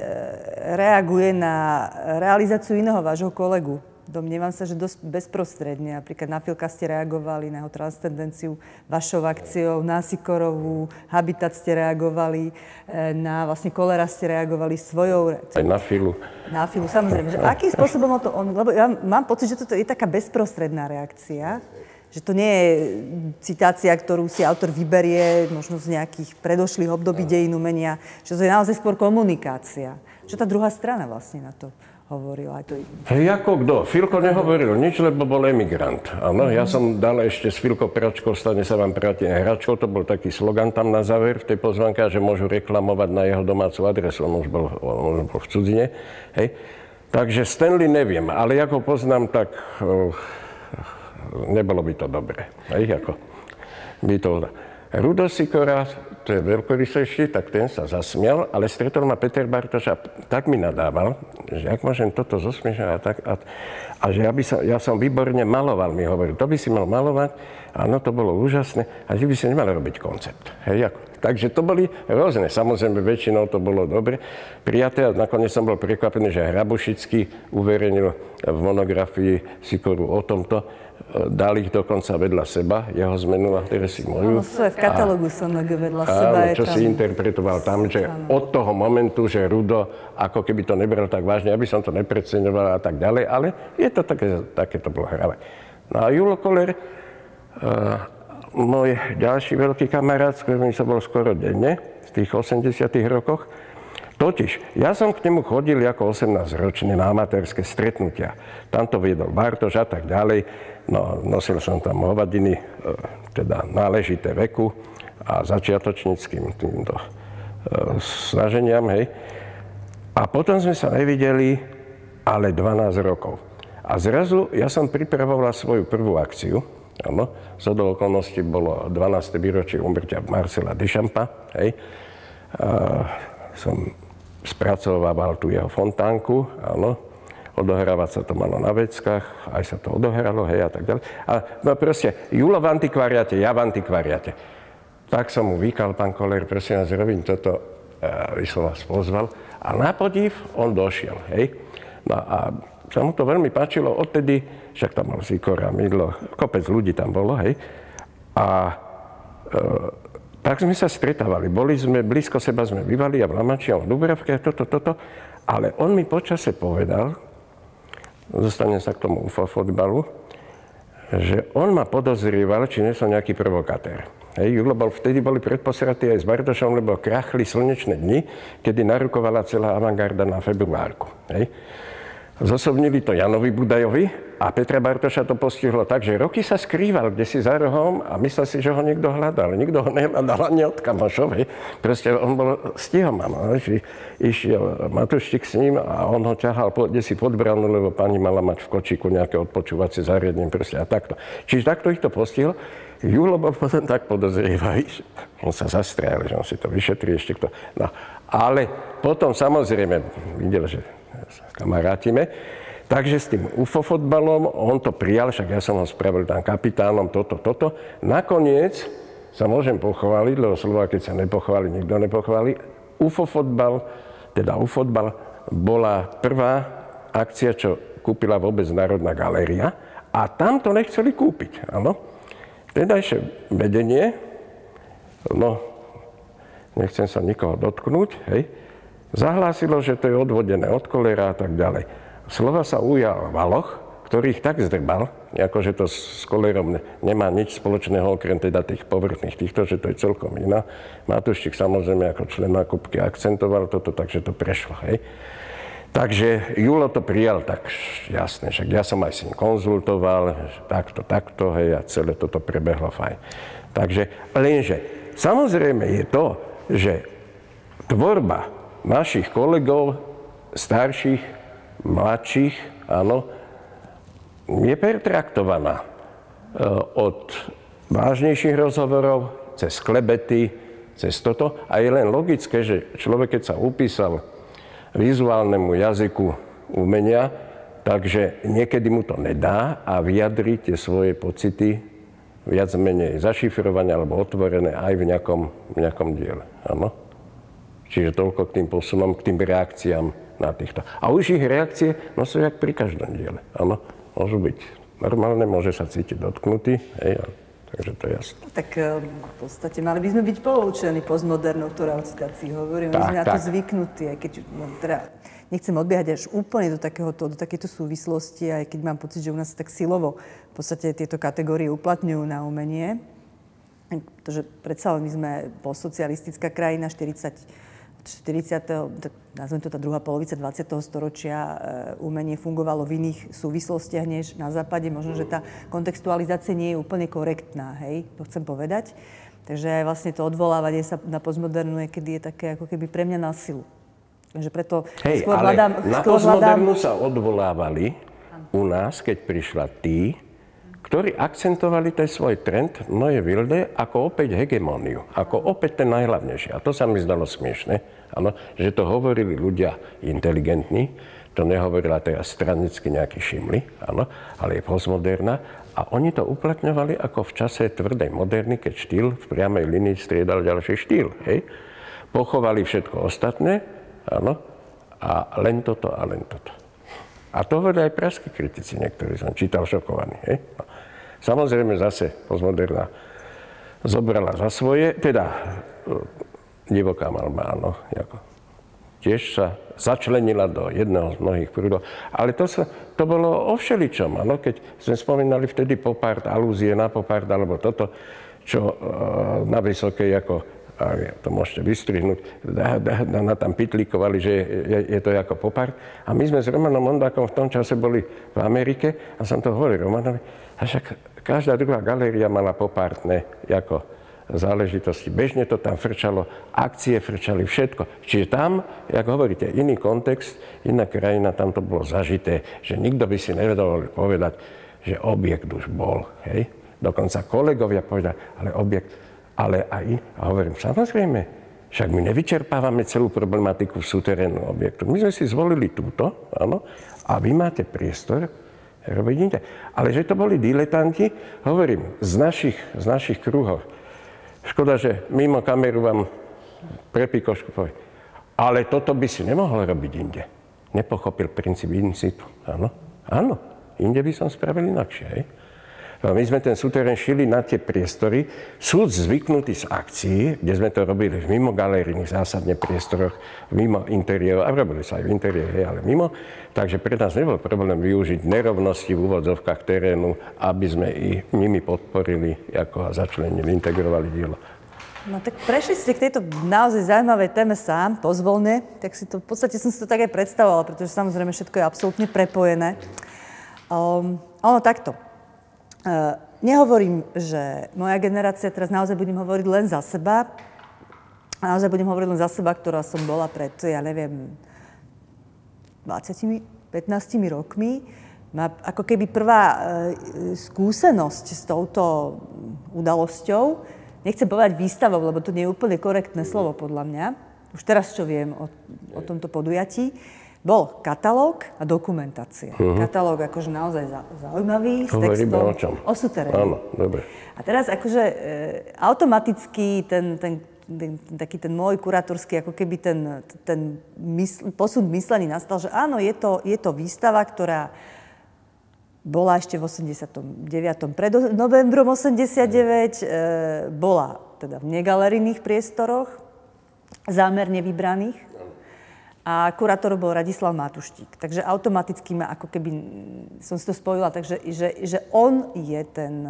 reaguje na realizáciu iného vášho kolegu. Domnievam sa, že dosť bezprostredne. Napríklad na Filka ste reagovali, na jeho transcendenciu vašou akciou, na Sikorovú, Habitat ste reagovali, na vlastne Kolera ste reagovali svojou reakciou. Aj na Filu. Na Filu, samozrejme. Že akým spôsobom to on... Lebo ja mám pocit, že toto je taká bezprostredná reakcia, že to nie je citácia, ktorú si autor vyberie možno z nejakých predošlých období dejín umenia, že to je naozaj skôr komunikácia. Čo tá druhá strana vlastne na to hovorila? Hej, ako kto? Filko nehovoril nič, lebo bol emigrant. Áno, ja som dal ešte s Filko Pračkou, stane sa vám priateľ hračkou, to bol taký slogan tam na záver v tej pozvánke, že môžu reklamovať na jeho domácu adresu, on už bol v cudzine. Hej. Takže Stanley neviem, ale ako poznám, tak nebolo by to dobré. Hej, ako by to... Rudo Sikora, to je veľkorysejší, tak ten sa zasmial, ale stretol ma Peter Bartoš a tak mi nadával, že ak môžem toto zosmiešať a že ja som výborne maloval, mi hovoril, to by si mal malovať, áno, to bolo úžasné, a že by si nemal robiť koncept. Hej, ako. Takže to boli rôzne, samozrejme väčšinou to bolo dobre prijaté a nakoniec som bol prekvapený, že Hrabušický uverejnil v monografii Sikoru o tomto, dal ich dokonca vedľa seba, jeho zmenu a teraz si moju. Áno, sú aj v katalógu SNG vedľa seba. Áno, čo si interpretoval tam, že od toho momentu, že Rudo, ako keby to nebral tak vážne, aby som to nepreceňoval a tak ďalej, ale je to také to bolo hravé. No a Julo Koller, môj ďalší veľký kamarát, s ktorým som bol skoro denne v tých 80 rokoch, totiž, ja som k nemu chodil ako 18-ročný na amatérske stretnutia. Tam to viedol Bartoš a tak ďalej. No, nosil som tam hovadiny, teda náležité veku a začiatočníckým týmto snaženiam, hej. A potom sme sa nevideli, ale 12 rokov. A zrazu ja som pripravoval svoju prvú akciu, áno. Zhodou okolností bolo 12. výročie úmrtia Marcela Duchampa, hej. Som spracovával tú jeho fontánku, áno. Odohrávať sa to malo na Veckách, aj sa to odohralo, hej, a tak ďalej. A no proste, Julo v antikvariate, ja v antikvariate. Tak som mu vykal, pán Koller, prosím vás, robím toto, by som vás pozval. A na podiv on došiel, hej. No a sa mu to veľmi páčilo, odtedy, však tam mal Sikora, Mydlo, kopec ľudí tam bolo, hej. A tak sme sa stretávali, boli sme, blízko seba sme bývali, a v Lamači, a v Dubravke, toto. Ale on mi počase povedal, zostanem sa k tomu fotbalu, že on ma podozrieval, či nie som nejaký provokatér. Hej, Julo vtedy boli predposratí aj s Bartošom, lebo krachli slnečné dni, kedy narukovala celá avantgarda na februárku. Hej. Zosobnili to Janovi Budajovi a Petra Bartoša to postihlo tak, že roky sa skrýval kdesi za rohom a myslel si, že ho niekto hľadal. Nikto ho nehľadal ani od kamošov. Proste on bol stihomam. Išiel Matuštík s ním a on ho ťahal kdesi pod bránu, lebo pani mala mať v kočíku nejaké odpočúvacie zariadenie proste a takto. Čiže takto ich to postihlo. Julo bol potom tak podozrievavý, že on sa zastrel, že on si to vyšetrí ešte kto. No, ale potom samozrejme videl, že kamarátime. Takže s tým UFO fotbalom, on to prijal, však ja som ho spravil tam kapitánom, toto. Nakoniec sa môžem pochváliť, lebo slova, keď sa nepochváli, nikto nepochváli. UFO fotbal bola prvá akcia, čo kúpila vôbec Národná galéria a tam to nechceli kúpiť, áno. Vtedajšie vedenie, no, nechcem sa nikoho dotknúť, hej, zahlásilo, že to je odvodené od Kollera a tak ďalej. Slova sa ujal Valoch, ktorý ich tak zdrbal, akože to s Kollerom nemá nič spoločného, okrem teda tých povrchných týchto, že to je celkom iná. Matuštík samozrejme ako člen nákupky akcentoval toto, takže to prešlo, hej. Takže Julo to prijal tak jasne, však ja som aj s ním konzultoval, že takto, hej, a celé toto prebehlo fajn. Takže, lenže, samozrejme je to, že tvorba našich kolegov, starších, mladších, áno, je pertraktovaná od vážnejších rozhovorov, cez klebety, cez toto. A je len logické, že človek, keď sa upísal vizuálnemu jazyku umenia, takže niekedy mu to nedá a vyjadri tie svoje pocity viac menej zašifrované alebo otvorené aj v nejakom diele. Áno? Čiže toľko k tým posunom, k tým reakciám na týchto. A už ich reakcie sú jak pri každom diele. Áno? Môžu byť normálne, môže sa cítiť dotknutý, hej, takže to je jasné. Tak v podstate mali by sme byť poučení postmodernou, ktorá o citácii hovoríme. My sme na to zvyknutí, aj keď teda nechcem odbiehať až úplne do takéto súvislosti, aj keď mám pocit, že u nás tak silovo v podstate tieto kategórie uplatňujú na umenie. Pretože predsa my sme postsocialistická krajina, nazvem to tá druhá polovica 20. storočia, umenie fungovalo v iných súvislostiach než na západe. Možno, že tá kontextualizácia nie je úplne korektná, hej, to chcem povedať. Takže vlastne to odvolávanie sa na postmodernu niekedy je také ako keby pre mňa na silu. Takže preto skôr hľadám... Na postmodernu sa odvolávali u nás, keď prišla tí, ktorí akcentovali ten svoj trend Neue Wilde ako opäť hegemóniu, ako opäť ten najhlavnejší. A to sa mi zdalo smiešne, áno, že to hovorili ľudia inteligentní, to nehovorila teraz stranicky nejaký šimli, áno, ale je postmoderná. A oni to uplatňovali ako v čase tvrdej moderny, keď štýl v priamej linii striedal ďalší štýl. Hej. Pochovali všetko ostatné, áno, a len toto a len toto. A to hovorili aj pražskí kritici, niektorí som čítal šokovaní. Hej. No. Samozrejme zase postmoderná zobrala za svoje, teda divoká malba, áno, tiež sa začlenila do jedného z mnohých prúdov. Ale to bolo o všeličom, áno, keď sme spomínali vtedy pop art, alúzie na pop art, alebo toto, čo na Vysokej to môžete vystrihnúť, tam pitlikovali, že je to ako pop art. A my sme s Romanom Mondákom v tom čase boli v Amerike a som to hovoril Romanovi, a však každá druhá galéria mala pop artné ako záležitosti. Bežne to tam frčalo, akcie frčali, všetko. Čiže tam, jak hovoríte, iný kontext, iná krajina, tam to bolo zažité, že nikto by si nevedol povedať, že objekt už bol. Hej? Dokonca kolegovia povedali, ale objekt, ale aj iný. A hovorím, samozrejme, však my nevyčerpávame celú problematiku v súterénnu objektu. My sme si zvolili túto, áno, a vy máte priestor robiť inde. Ale že to boli diletanti, hovorím, z našich kruhov. Škoda, že mimo kameru vám pre pikošku povie. Ale toto by si nemohol robiť inde. Nepochopil princíp in situ. Áno, áno, inde by som spravil inakšie. Hej? My sme ten súterén šili na tie priestory. Sú zvyknutí z akcií, kde sme to robili v mimo galerijných zásadne priestoroch, mimo interiérov, a robili sa aj v interiére, ale mimo. Takže pre nás nebol problém využiť nerovnosti v úvodzovkách terénu, aby sme i nimi podporili a začlenili, integrovali dielo. No tak prešli ste k tejto naozaj zaujímavej téme sám, pozvolne, tak si to, v podstate som si to tak aj predstavovala, pretože samozrejme všetko je absolútne prepojené. Ono takto. Nehovorím, že moja generácia, teraz naozaj budem hovoriť len za seba. Naozaj budem hovoriť len za seba, ktorá som bola pred, 20-15 rokmi. Má ako keby prvá skúsenosť s touto udalosťou. Nechcem povedať výstavou, lebo to nie je úplne korektné slovo podľa mňa. Už teraz, čo viem o tomto podujatí. Bol katalóg a dokumentácia. Katalóg akože naozaj zaujímavý, s textom o súteréne. Áno, dobre. A teraz akože automaticky taký ten môj kurátorský, ako keby ten posun myslení nastal, že áno, je to výstava, ktorá bola ešte v 89. pred novembrom 89, bola teda v negalerijných priestoroch, zámerne vybraných. A kurátor bol Radislav Matuštík. Takže automaticky ako keby som si to spojila, takže že on je ten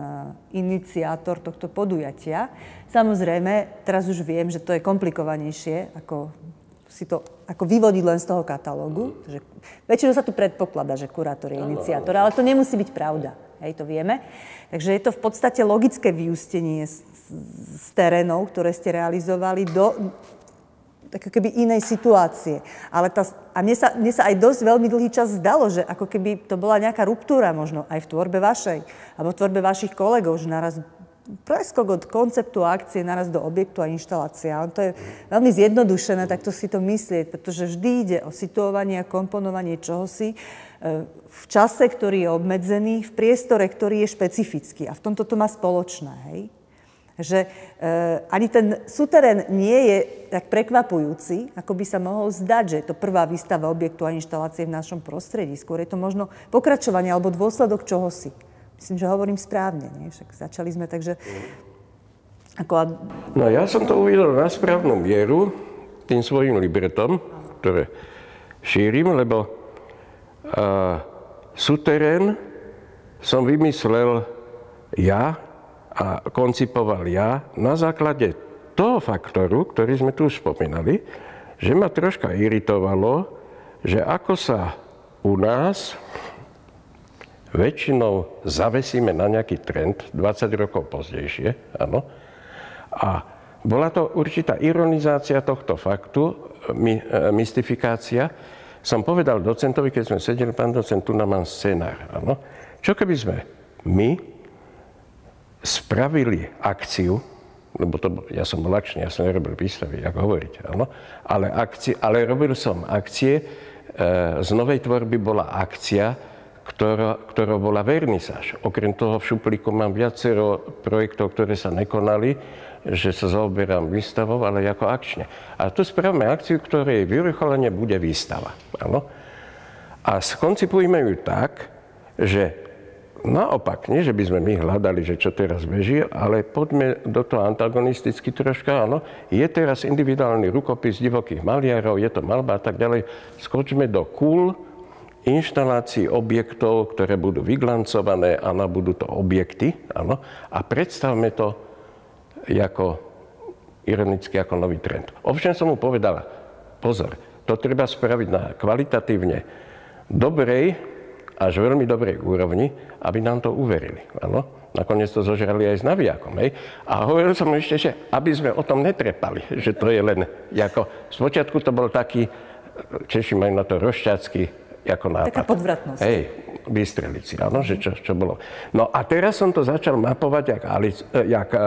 iniciátor tohto podujatia. Samozrejme, teraz už viem, že to je komplikovanejšie ako v si to ako vyvodiť len z toho katalógu. Že väčšinou sa tu predpokladá, že kurátor je iniciátor, ale to nemusí byť pravda. Hej, to vieme. Takže je to v podstate logické vyústenie z terénov, ktoré ste realizovali do ako keby inej situácie. Ale mne sa aj dosť veľmi dlhý čas zdalo, že ako keby to bola nejaká ruptúra možno aj v tvorbe vašej, alebo v tvorbe vašich kolegov, že naraz preskok od konceptu a akcie naraz do objektu a inštalácia. To je veľmi zjednodušené, takto si to myslieť, pretože vždy ide o situovanie a komponovanie čohosi v čase, ktorý je obmedzený, v priestore, ktorý je špecifický. A v tomto to má spoločné, hej? Že ani ten suterén nie je tak prekvapujúci, ako by sa mohol zdať, že je to prvá výstava objektu a inštalácie v našom prostredí. Skôr je to možno pokračovanie alebo dôsledok čohosi. Myslím, že hovorím správne, nie? Však začali sme, takže... No ja som to uvidel na správnu mieru tým svojim libretom, ktoré šírim, lebo suterén som vymyslel ja a koncipoval ja na základe toho faktoru, ktorý sme tu už spomínali, že ma troška iritovalo, že ako sa u nás väčšinou zavesíme na nejaký trend 20 rokov pozdejšie, áno. A bola to určitá ironizácia tohto faktu, mystifikácia. Som povedal docentovi, keď sme sedeli, pán docent, tu nám mám scenár, áno. Čo keby sme my spravili akciu, lebo ja som bol akčný, ja som nerobil výstavy, ako hovoriť, áno, ale robil som akcie, z novej tvorby bola akcia, ktorá bola vernisáž. Okrem toho v šuplíku mám viacero projektov, ktoré sa nekonali, že sa zaoberám výstavou, ale ako akčne. A tu spravíme akciu, ktorej vyvrcholenie bude výstava, áno. A skoncipujme ju tak, že naopak, nie že by sme my hľadali, že čo teraz beží, ale poďme do toho antagonisticky troška, áno. Je teraz individuálny rukopis divokých maliarov, je to malba a tak ďalej. Skočme do inštalácií objektov, ktoré budú vyglancované a budú to objekty, áno. A predstavme to ako ironicky ako nový trend. Ovšem som mu povedala, pozor, to treba spraviť na kvalitatívne dobrej, až veľmi dobrej úrovni, aby nám to uverili. Áno? Nakoniec to zožrali aj s navijakom. Hej? A hovoril som ešte, že aby sme o tom netrepali, že to je len ako... Spočiatku to bol taký, Češi majú na to rošťacký, ako nápad. Taká podvratnosť. Hej, vystreliť si, áno, že čo bolo. No a teraz som to začal mapovať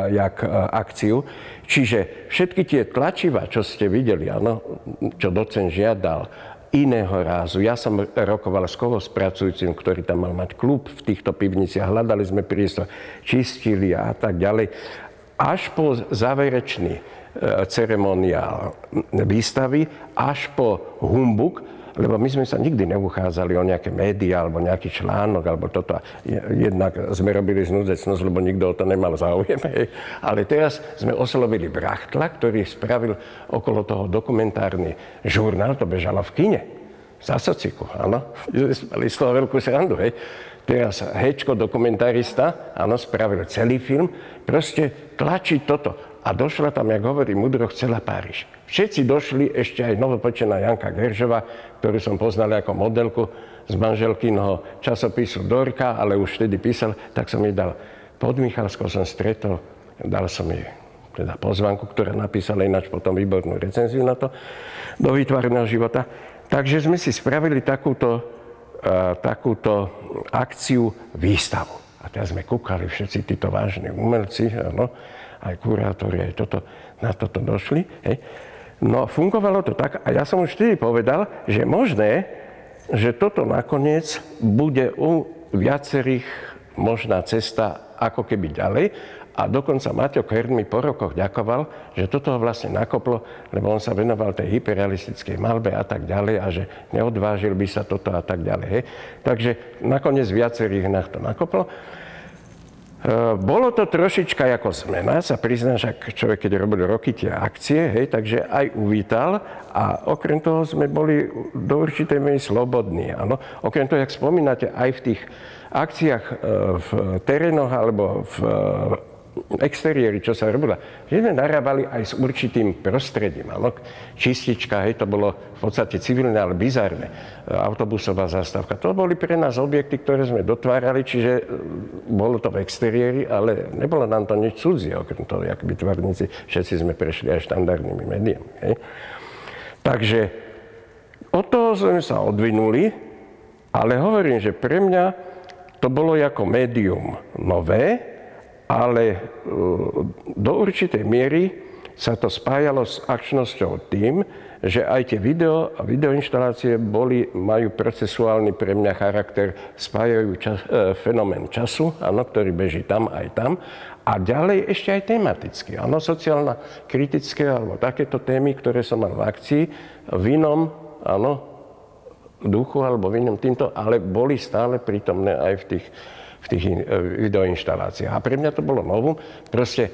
jak akciu, čiže všetky tie tlačiva, čo ste videli, áno, čo docent žiadal, iného rázu. Ja som rokoval s kovospracujúcim, ktorý tam mal mať klub v týchto pivniciach. Hľadali sme priestor, čistili a tak ďalej. Až po záverečný ceremoniál výstavy, až po humbuk, lebo my sme sa nikdy neuchádzali o nejaké médiá, alebo nejaký článok, alebo toto. Jednak sme robili znúdzecnosť, lebo nikto o to nemal záujem. Ale teraz sme oslovili Brachtla, ktorý spravil okolo toho dokumentárny žurnál, to bežalo v kine. Za sociku, áno. Mali z toho veľkú srandu, hej. Teraz Hečko, dokumentarista, áno, spravil celý film, proste tlačí toto. A došla tam, jak hovorí Mudroch, celá Páriž. Všetci došli, ešte aj novopočená Janka Geržová, ktorú som poznal ako modelku z manželkyného časopisu Dorka, ale už vtedy písal, tak som jej dal pod Michalskou som stretol, dal som jej teda pozvánku, ktorá napísala ináč potom výbornú recenziu na to, do výtvarného života. Takže sme si spravili takúto akciu výstavu. A teraz sme kúkali všetci títo vážni umelci, áno, aj kurátori, aj na toto došli. Hej. No fungovalo to tak a ja som už vtedy povedal, že možné, že toto nakoniec bude u viacerých možná cesta ako keby ďalej. A dokonca Maťo Kern mi po rokoch ďakoval, že toto ho vlastne nakoplo, lebo on sa venoval tej hyperrealistickej malbe a tak ďalej a že neodvážil by sa toto a tak ďalej. Hej. Takže nakoniec viacerých nás to nakoplo. Bolo to trošička ako zmena, sa priznám, že človek, keď robil roky tie akcie, hej, takže aj uvítal a okrem toho sme boli do určitej miery slobodní. Áno. Okrem toho, jak spomínate, aj v tých akciách v terénoch alebo v exteriéri, čo sa robilo, že sme narábali aj s určitým prostredím. Áno, čistička, hej, to bolo v podstate civilné, ale bizárne. Autobusová zastávka. To boli pre nás objekty, ktoré sme dotvárali, čiže bolo to v exteriéri, ale nebolo nám to nič cudzie, okrem toho, jak výtvarníci, všetci sme prešli aj štandardnými médiami. Hej. Takže od toho sme sa odvinuli, ale hovorím, že pre mňa to bolo ako médium nové, ale do určitej miery sa to spájalo s akčnosťou tým, že aj tie video a videoinštalácie majú procesuálny pre mňa charakter, spájajú fenomén času, áno, ktorý beží tam aj tam, a ďalej ešte aj tematicky. Áno, sociálna, kritické alebo takéto témy, ktoré som mal v akcii, v inom, áno, duchu alebo v inom týmto, ale boli stále prítomné aj v tých videoinštaláciách. A pre mňa to bolo novum. Proste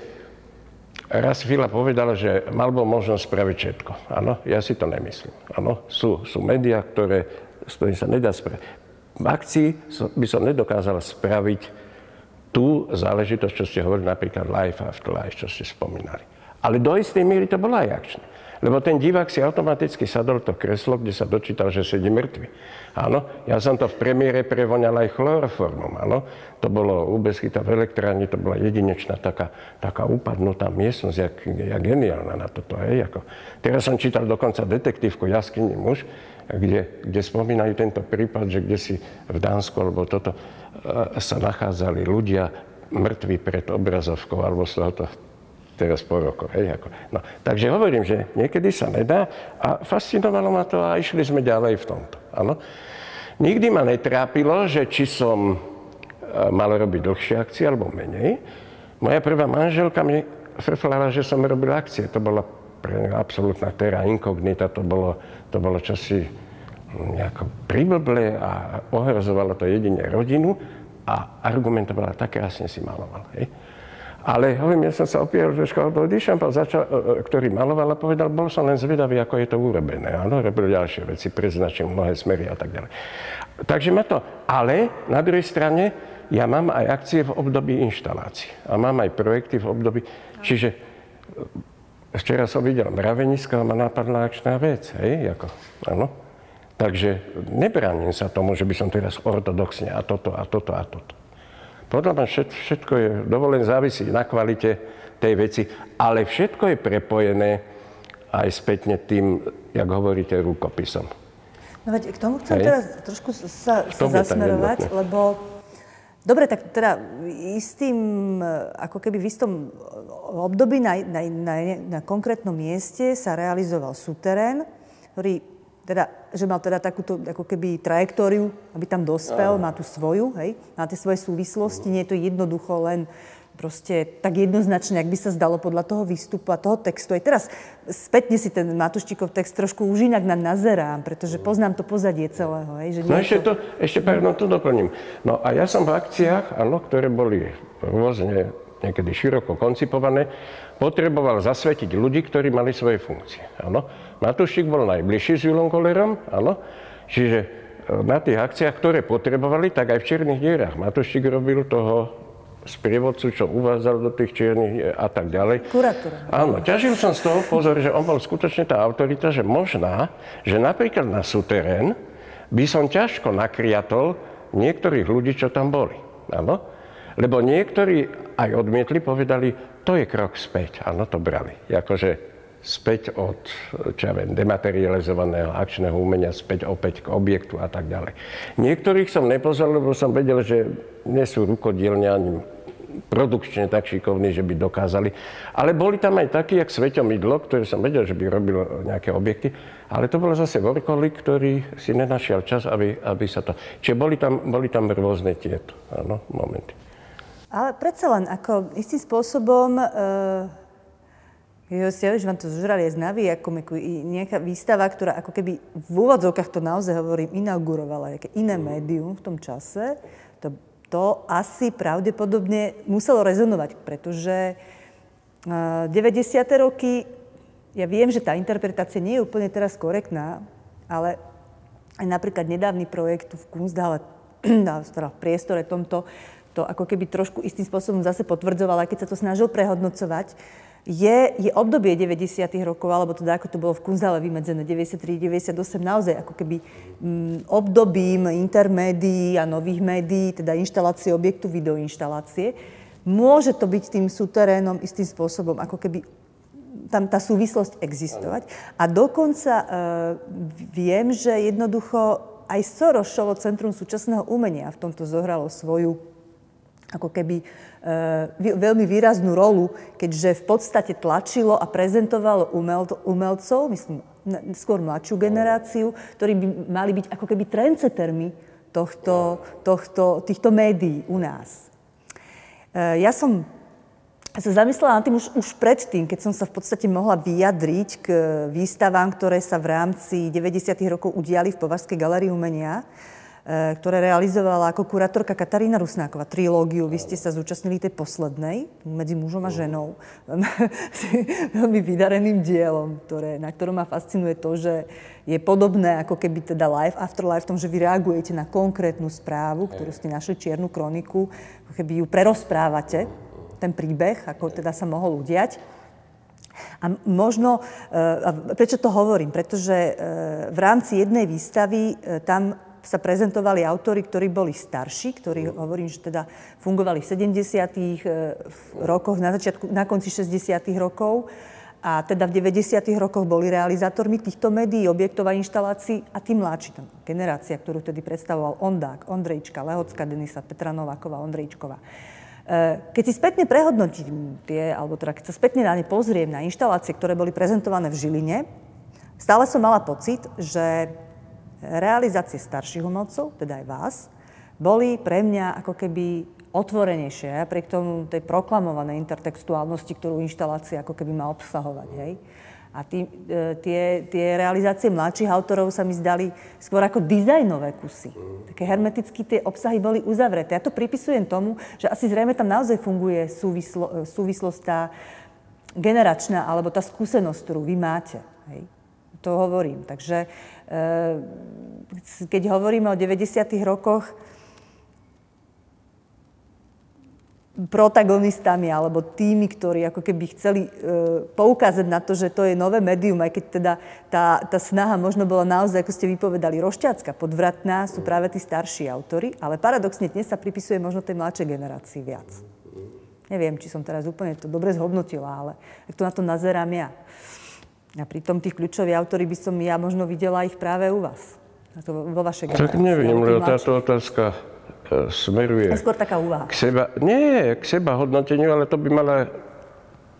raz Fila povedala, že mal bol možnosť spraviť všetko. Áno, ja si to nemyslím. Áno, sú médiá, s ktorými sa nedá spraviť. V akcii by som nedokázal spraviť tú záležitosť, čo ste hovorili, napríklad Life After Life, čo ste spomínali. Ale do istej miery to bolo aj akčné. Lebo ten divák si automaticky sadol to kreslo, kde sa dočítal, že sedí mŕtvy. Áno, ja som to v premiére prevoňal aj chloroformom, áno. To bolo u Beskyta v elektrárni, to bola jedinečná taká upadnutá miestnosť, jak geniálna na toto, hej. Teraz som čítal dokonca detektívku Jaskyní muž, kde spomínajú tento prípad, že kde si v Dánsku, alebo toto, sa nachádzali ľudia mŕtvi pred obrazovkou, alebo z tohoto teraz po rokoch, hej, No, takže hovorím, že niekedy sa nedá a fascinovalo ma to a išli sme ďalej v tomto, áno. Nikdy ma netrápilo, že či som mal robiť dlhšie akcie alebo menej. Moja prvá manželka mi frflala, že som robil akcie. To bola pre mňa absolútna terra incognita, to bolo čosi nejako priblblé a ohrozovalo to jedine rodinu a argumentovala, tak krásne si maloval, hej. Ale hovorím, ja som sa opieral trošku, lebo Duchamp, ktorý maloval a povedal, bol som len zvedavý, ako je to urobené. Áno, robil ďalšie veci, preznačil mnohé smery a tak ďalej. Takže ma to, ale na druhej strane, ja mám aj akcie v období inštalácií. A mám aj projekty v období, čiže včera som videl Mravenisko a ma napadla akčná vec, hej, áno. Takže nebránim sa tomu, že by som teraz ortodoxne a toto a toto a toto. Podľa mňa všetko je dovolené, závisí na kvalite tej veci, ale všetko je prepojené aj spätne tým, jak hovoríte, rukopisom. No veď k tomu chcem teraz trošku sa zasmerovať, lebo dobre, tak teda istým, ako keby v istom období na konkrétnom mieste sa realizoval súterén, ktorý že mal teda takúto ako keby trajektóriu, aby tam dospel, má tu svoju, hej, má tie svoje súvislosti, nie je to jednoducho len proste tak jednoznačne, ak by sa zdalo podľa toho výstupu a toho textu. Aj teraz spätne si ten Matúščíkov text trošku už inak nazerám, pretože poznám to pozadie celého, hej, že nie ešte pardon, to doplním. No a ja som v akciách, áno, ktoré boli rôzne niekedy široko koncipované, potreboval zasvetiť ľudí, ktorí mali svoje funkcie. Áno. Matúščík bol najbližší s Julom Kollerom, áno. Čiže na tých akciách, ktoré potrebovali, tak aj v čiernych dierach. Matúščík robil toho sprievodcu, čo uvádzal do tých čiernych dier a tak ďalej. Kurátora. Áno, ťažil som z toho pozor, že on bol skutočne tá autorita, že možná, že napríklad na súterén by som ťažko nakriatol niektorých ľudí, čo tam boli. Áno. Lebo niektorí aj odmietli, povedali, to je krok späť. Áno, to brali. Akože späť od, čo ja viem, dematerializovaného akčného umenia, späť opäť k objektu a tak ďalej. Niektorých som nepozval, lebo som vedel, že nie sú rukodielne ani produkčne tak šikovní, že by dokázali. Ale boli tam aj takí, jak Sveťo Mydlo, ktorý som vedel, že by robil nejaké objekty. Ale to bolo zase workoholik, ktorý si nenašiel čas, aby sa to... Čiže boli tam rôzne tieto, áno, momenty. Ale predsa len, ako istým spôsobom, že vám to zožrali aj z navy, ako nejaká výstava, ktorá ako keby v úvodzovkách to naozaj hovorím, inaugurovala nejaké iné médium v tom čase, to asi pravdepodobne muselo rezonovať, pretože 90. roky, ja viem, že tá interpretácia nie je úplne teraz korektná, ale aj napríklad nedávny projekt v Kunsthalle, v priestore tomto, to ako keby trošku istým spôsobom zase potvrdzoval, aj keď sa to snažil prehodnocovať, je obdobie 90. rokov, alebo teda ako to bolo v Kunzale vymedzené, 93-98, naozaj ako keby obdobím intermédií a nových médií, teda inštalácie objektu, videoinštalácie. Môže to byť tým súterénom istým spôsobom, ako keby tam tá súvislosť existovať. A dokonca viem, že jednoducho aj Sorošovo Centrum súčasného umenia v tomto zohralo svoju ako keby veľmi výraznú rolu, keďže v podstate tlačilo a prezentovalo umelcov, myslím, skôr mladšiu generáciu, ktorí by mali byť ako keby trendsettermi týchto médií u nás. Ja som sa zamyslela nad tým už predtým, keď som sa v podstate mohla vyjadriť k výstavám, ktoré sa v rámci 90. rokov udiali v Považskej galérii umenia, ktoré realizovala ako kurátorka Katarína Rusnáková. Trilógiu, vy ste sa zúčastnili tej poslednej, medzi mužom a ženou. Veľmi vydareným dielom, na ktorom ma fascinuje to, že je podobné ako keby teda Life After Life v tom, že vy reagujete na konkrétnu správu, ktorú ste našli, čiernu kroniku, ako keby ju prerozprávate, ten príbeh, ako teda sa mohol udiať. A možno, prečo to hovorím? Pretože v rámci jednej výstavy tam sa prezentovali autori, ktorí boli starší, ktorí, hovorím, že teda fungovali v 70. rokoch, na konci 60. rokov a teda v 90. rokoch boli realizátormi týchto médií, objektov a inštalácií a tí mladší, generácia, ktorú tedy predstavoval Ondák, Ondrejčka, Lehocká Denisa, Petra Nováková, Ondrejčková. Keď si spätne prehodnotím alebo teda keď sa spätne na ne pozriem na inštalácie, ktoré boli prezentované v Žiline, stále som mala pocit, že realizácie starších umelcov, teda aj vás, boli pre mňa ako keby otvorenejšie, napriek tomu tej proklamovanej intertextuálnosti, ktorú inštalácia ako keby má obsahovať. Hej? A tie realizácie mladších autorov sa mi zdali skôr ako dizajnové kusy. Také hermeticky tie obsahy boli uzavreté. Ja to pripisujem tomu, že asi zrejme tam naozaj funguje súvislosť tá generačná, alebo tá skúsenosť, ktorú vy máte. Hej? To hovorím. Takže keď hovoríme o 90. rokoch, protagonistami alebo tými, ktorí ako keby chceli poukázať na to, že to je nové médium, aj keď teda tá snaha možno bola naozaj, ako ste vypovedali, rošťacká, podvratná, sú práve tí starší autori, ale paradoxne dnes sa pripisuje možno tej mladšej generácii viac. Neviem, či som teraz úplne to dobre zhodnotila, ale tak to na to nazerám ja. A pritom tých kľúčových autori by som ja možno videla ich práve u vás. Vo vašej generácii. Tak neviem, lebo táto otázka smeruje skôr taká úvaha. K seba hodnoteniu, ale to by mala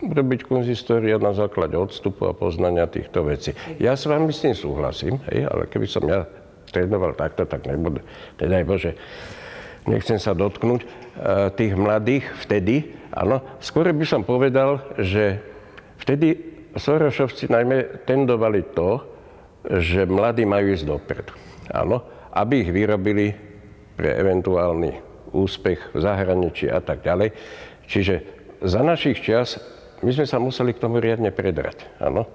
robiť konzistória na základe odstupu a poznania týchto vecí. Ja s vami s tým súhlasím, ale keby som ja trénoval takto, tak nebude. Nedaj Bože, nechcem sa dotknúť tých mladých vtedy. Áno, skôr by som povedal, že vtedy Sorošovci najmä tendovali to, že mladí majú ísť dopredu. Áno, aby ich vyrobili pre eventuálny úspech v zahraničí a tak ďalej. Čiže za našich čias my sme sa museli k tomu riadne predrať. Áno.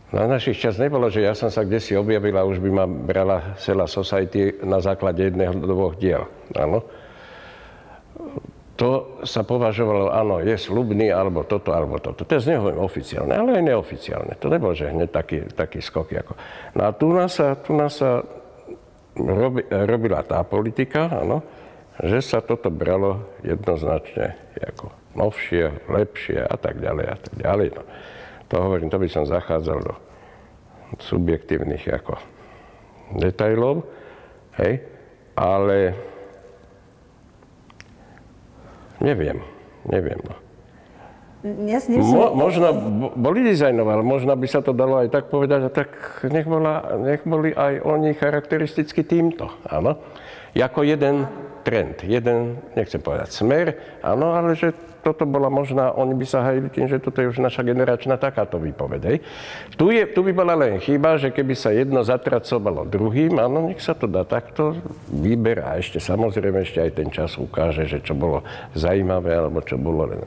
Na našich čas nebolo, že ja som sa kdesi objavil a už by ma brala celá society na základe jedného, dvoch diel. Áno. To sa považovalo, áno, je sľubný, alebo toto. To je oficiálne, ale aj neoficiálne. To nebolo, že hneď taký skok. No a tu nás sa robila tá politika, áno, že sa toto bralo jednoznačne ako novšie, lepšie a tak ďalej. No. To hovorím, to by som zachádzal do subjektívnych detailov, hej, ale neviem, no. Možno boli dizajnové, ale možno by sa to dalo aj tak povedať, a tak nech boli aj oni charakteristicky týmto, áno. Jako jeden trend, nechcem povedať smer, áno, ale že toto bola možná, oni by sa hajili tým, že toto je už naša generačná takáto výpoveď, hej. Tu by bola len chyba, že keby sa jedno zatracovalo druhým, áno, nech sa to dá takto, výber a ešte samozrejme ešte aj ten čas ukáže, že čo bolo zaujímavé, alebo čo bolo len...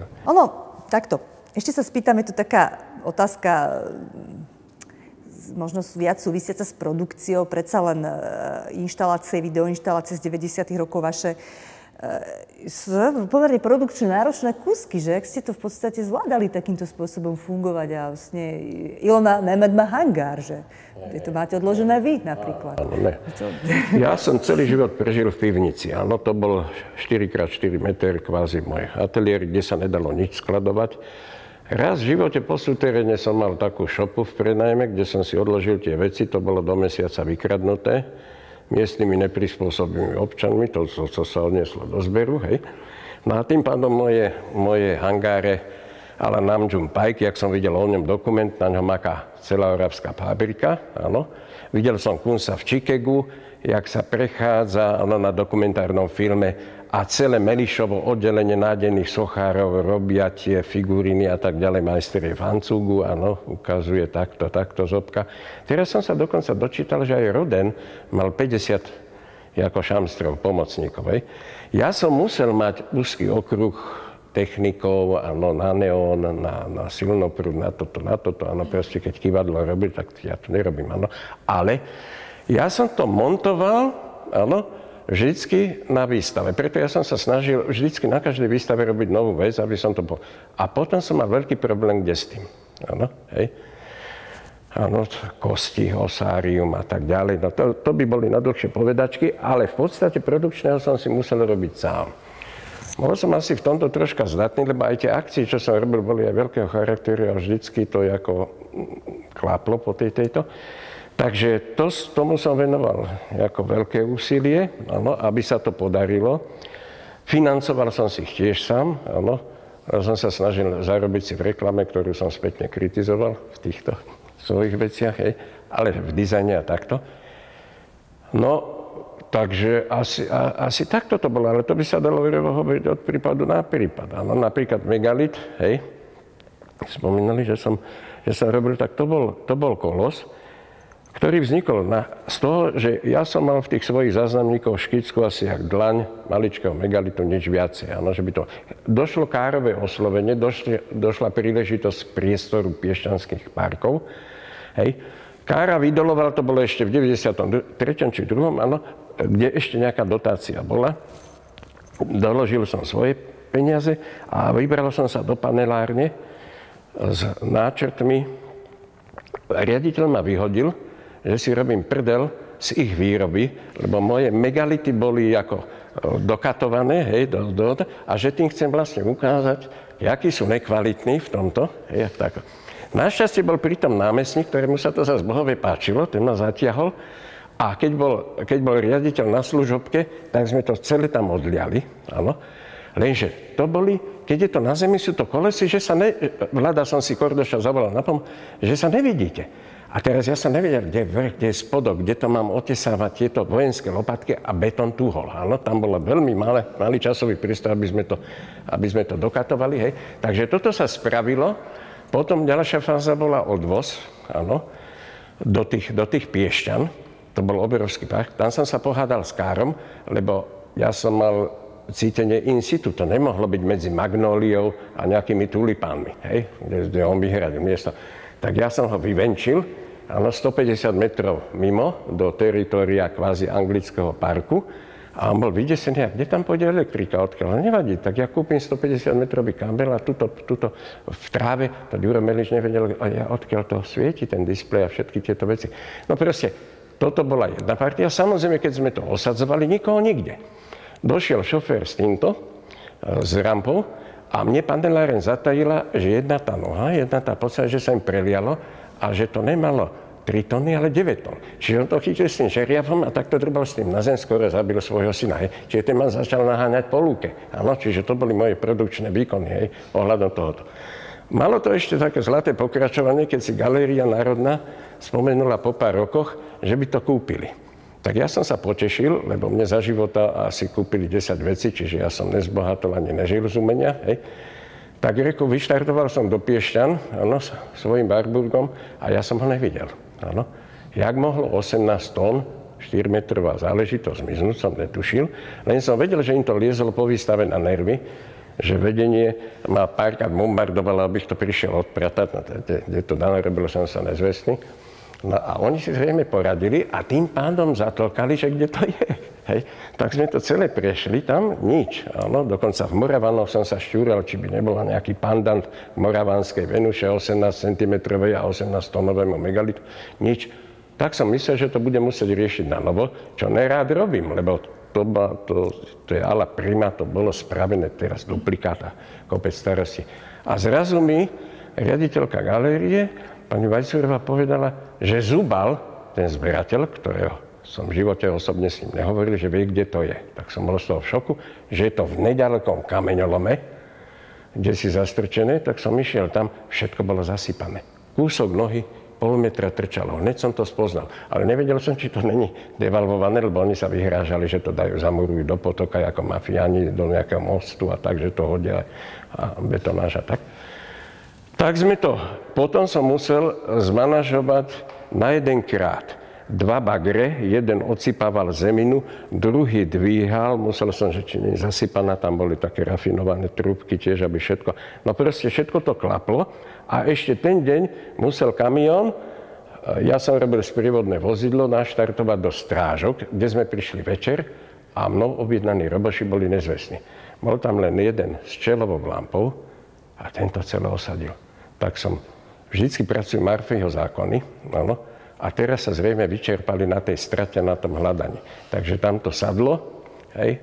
Takto. Ešte sa spýtam, je to taká otázka, možno viac súvisiaca s produkciou, predsa len inštalácie, videoinštalácie z 90. rokov vaše pomerne produkčne náročné kúsky, že ak ste to v podstate zvládali takýmto spôsobom fungovať a vlastne Ilona Nemeth má hangár, že to máte odložené vy napríklad. Áno, ne. Ja som celý život prežil v pivnici. Áno, to bol 4x4 meter kvázi môj ateliér, kde sa nedalo nič skladovať. Raz v živote po súteréne som mal takú šopu v prenajme, kde som si odložil tie veci, to bolo do mesiaca vykradnuté miestnymi neprispôsobými občanmi, to sa odnieslo do zberu, hej. No a tým pádom moje hangáre ala Nam June Paik, jak som videl o ňom dokument, na ňom aká celoeurópska fabrika, áno. Videl som Kunsa v Chicagu, jak sa prechádza, áno, na dokumentárnom filme a celé Melišovo oddelenie nádených sochárov robia tie figuríny a tak ďalej. Majster je v Hancugu, áno, ukazuje takto zobka. Teraz som sa dokonca dočítal, že aj Roden mal 50 ako šamstrov, pomocníkov. Ja som musel mať úzky okruh technikov, áno, na neón, na silnoprúd, na toto, áno, proste keď kývadlo robí, tak ja to nerobím, áno. Ale ja som to montoval, áno, vždycky na výstave. Preto ja som sa snažil vždycky na každej výstave robiť novú vec, aby som to bol. A potom som mal veľký problém, kde s tým. Áno, hej. Áno, kosti, osárium a tak ďalej. No to by boli na dlhšie povedačky, ale v podstate produkčného som si musel robiť sám. Bol som asi v tomto troška zdatný, lebo aj tie akcie, čo som robil, boli aj veľkého charakteru a vždycky to ako kláplo po tejto. Takže tomu som venoval ako veľké úsilie, áno, aby sa to podarilo. Financoval som si ich tiež sám, áno. Som sa snažil zarobiť si v reklame, ktorú som spätne kritizoval v týchto svojich veciach, hej, ale v dizajne a takto. No, takže asi takto to bolo, ale to by sa dalo hovoriť od prípadu na prípad. Áno, napríklad megalit, hej, spomínali, že som robil, tak to bol kolos, ktorý vznikol z toho, že ja som mal v tých svojich záznamníkoch škicku asi jak dlaň maličkého megalitu, nič viacej. Áno, že by to došlo kárové oslovenie, došla príležitosť priestoru Piešťanských parkov. Hej. Kára vydoloval, to bolo ešte v 93. či 2. áno, kde ešte nejaká dotácia bola. Doložil som svoje peniaze a vybral som sa do panelárne s náčrtmi. Riaditeľ ma vyhodil, že si robím prdel z ich výroby, lebo moje megality boli ako dokatované, hej, a že tým chcem vlastne ukázať, akí sú nekvalitní v tomto. Hej, tak. Našťastie bol pritom námestník, ktorému sa to zase bohove páčilo, ten ma zatiahol. A keď bol riaditeľ na služobke, tak sme to celé tam odliali, áno. Lenže to boli, keď je to na zemi, sú to kolesy, že sa Vlada som si Kordoša zavolal na pomoc, že sa nevidíte. A teraz ja som nevedel, kde je vrch, kde je spodok, kde to mám otesávať tieto vojenské lopatky a betón tuhol. Áno, tam bolo veľmi malý časový priestor, aby sme to dokatovali. Hej. Takže toto sa spravilo. Potom ďalšia fáza bola odvoz, áno, do tých Piešťan. To bol obrovský park. Tam som sa pohádal s Károm, lebo ja som mal cítenie in situ. To nemohlo byť medzi magnóliou a nejakými tulipánmi, hej, kde on vyhradil miesto. Tak ja som ho vyvenčil, áno, 150 metrov mimo do teritória kvázi anglického parku a on bol vydesený, a kde tam pôjde elektrika, odkiaľ? Nevadí, tak ja kúpim 150 metrový kábel a tuto v tráve, to Ďuro Meliš nevedel, odkiaľ to svieti, ten displej a všetky tieto veci. No proste, toto bola jedna partia. Samozrejme, keď sme to osadzovali, nikoho nikde. Došiel šofér s týmto, s rampou, a mne paneláren zatajila, že jedna tá podstata, že sa im prelialo a že to nemalo 3 tony, ale 9 tón. Čiže on to chytil s tým žeriavom a takto drubal s tým na zem, skoro zabil svojho syna. Hej. Čiže ten man začal naháňať po lúke. Áno, čiže to boli moje produkčné výkony, hej, ohľadom tohoto. Malo to ešte také zlaté pokračovanie, keď si Galéria národná spomenula po pár rokoch, že by to kúpili. Tak ja som sa potešil, lebo mne za života asi kúpili 10 vecí, čiže ja som nezbohatol ani nežil z umenia. Hej. Tak reku, vyštartoval som do Piešťan, áno, svojím Warburgom a ja som ho nevidel. Áno. Jak mohlo 18 tón, 4-metrová záležitosť zmiznúť, som netušil, len som vedel, že im to liezlo po výstave na nervy, že vedenie ma párkrát bombardovalo, abych to prišiel odpratať, no, kde to dano, robil som sa nezvestný. No a oni si zrejme poradili a tým pádom zatlkali, že kde to je. Hej. Tak sme to celé prešli, tam nič. Áno, dokonca v Moravanoch som sa šťúral, či by nebola nejaký pandant moravanskej Venuše 18 cm a 18-tonovému megalitu. Nič. Tak som myslel, že to budem musieť riešiť na novo, čo nerád robím, lebo to je ala prima, to bolo spravené teraz duplikáta, kopec starosti. A zrazu mi riaditeľka galérie, pani Vajcurová, povedala, že Zubal, ten zberateľ, ktorého som v živote osobne s ním nehovoril, že vie, kde to je. Tak som bol z toho v šoku, že je to v nedalekom kameňolome, kde si zastrčené, tak som išiel tam, všetko bolo zasypané. Kúsok nohy, pol metra trčalo. Hneď som to spoznal. Ale nevedel som, či to není devalvované, lebo oni sa vyhrážali, že to dajú, zamurujú do potoka, ako mafiáni, do nejakého mostu a tak, že to hodia a betonáž a tak. Tak sme to, potom som musel zmanažovať na jeden krát 2 bagre, jeden odsypával zeminu, druhý dvíhal, musel som, že či nie je zasypaná, tam boli také rafinované trúbky tiež, aby všetko, no proste všetko to klaplo a ešte ten deň musel kamión, ja som robil sprievodné vozidlo, naštartovať do Strážok, kde sme prišli večer a mnou objednaní roboši boli nezvestní. Bol tam len jeden s čelovou lampou a tento celé osadil. Tak som, vždycky pracujú Murphyho zákony, áno, a teraz sa zrejme vyčerpali na tej strate, na tom hľadaní. Takže tam to sadlo, hej.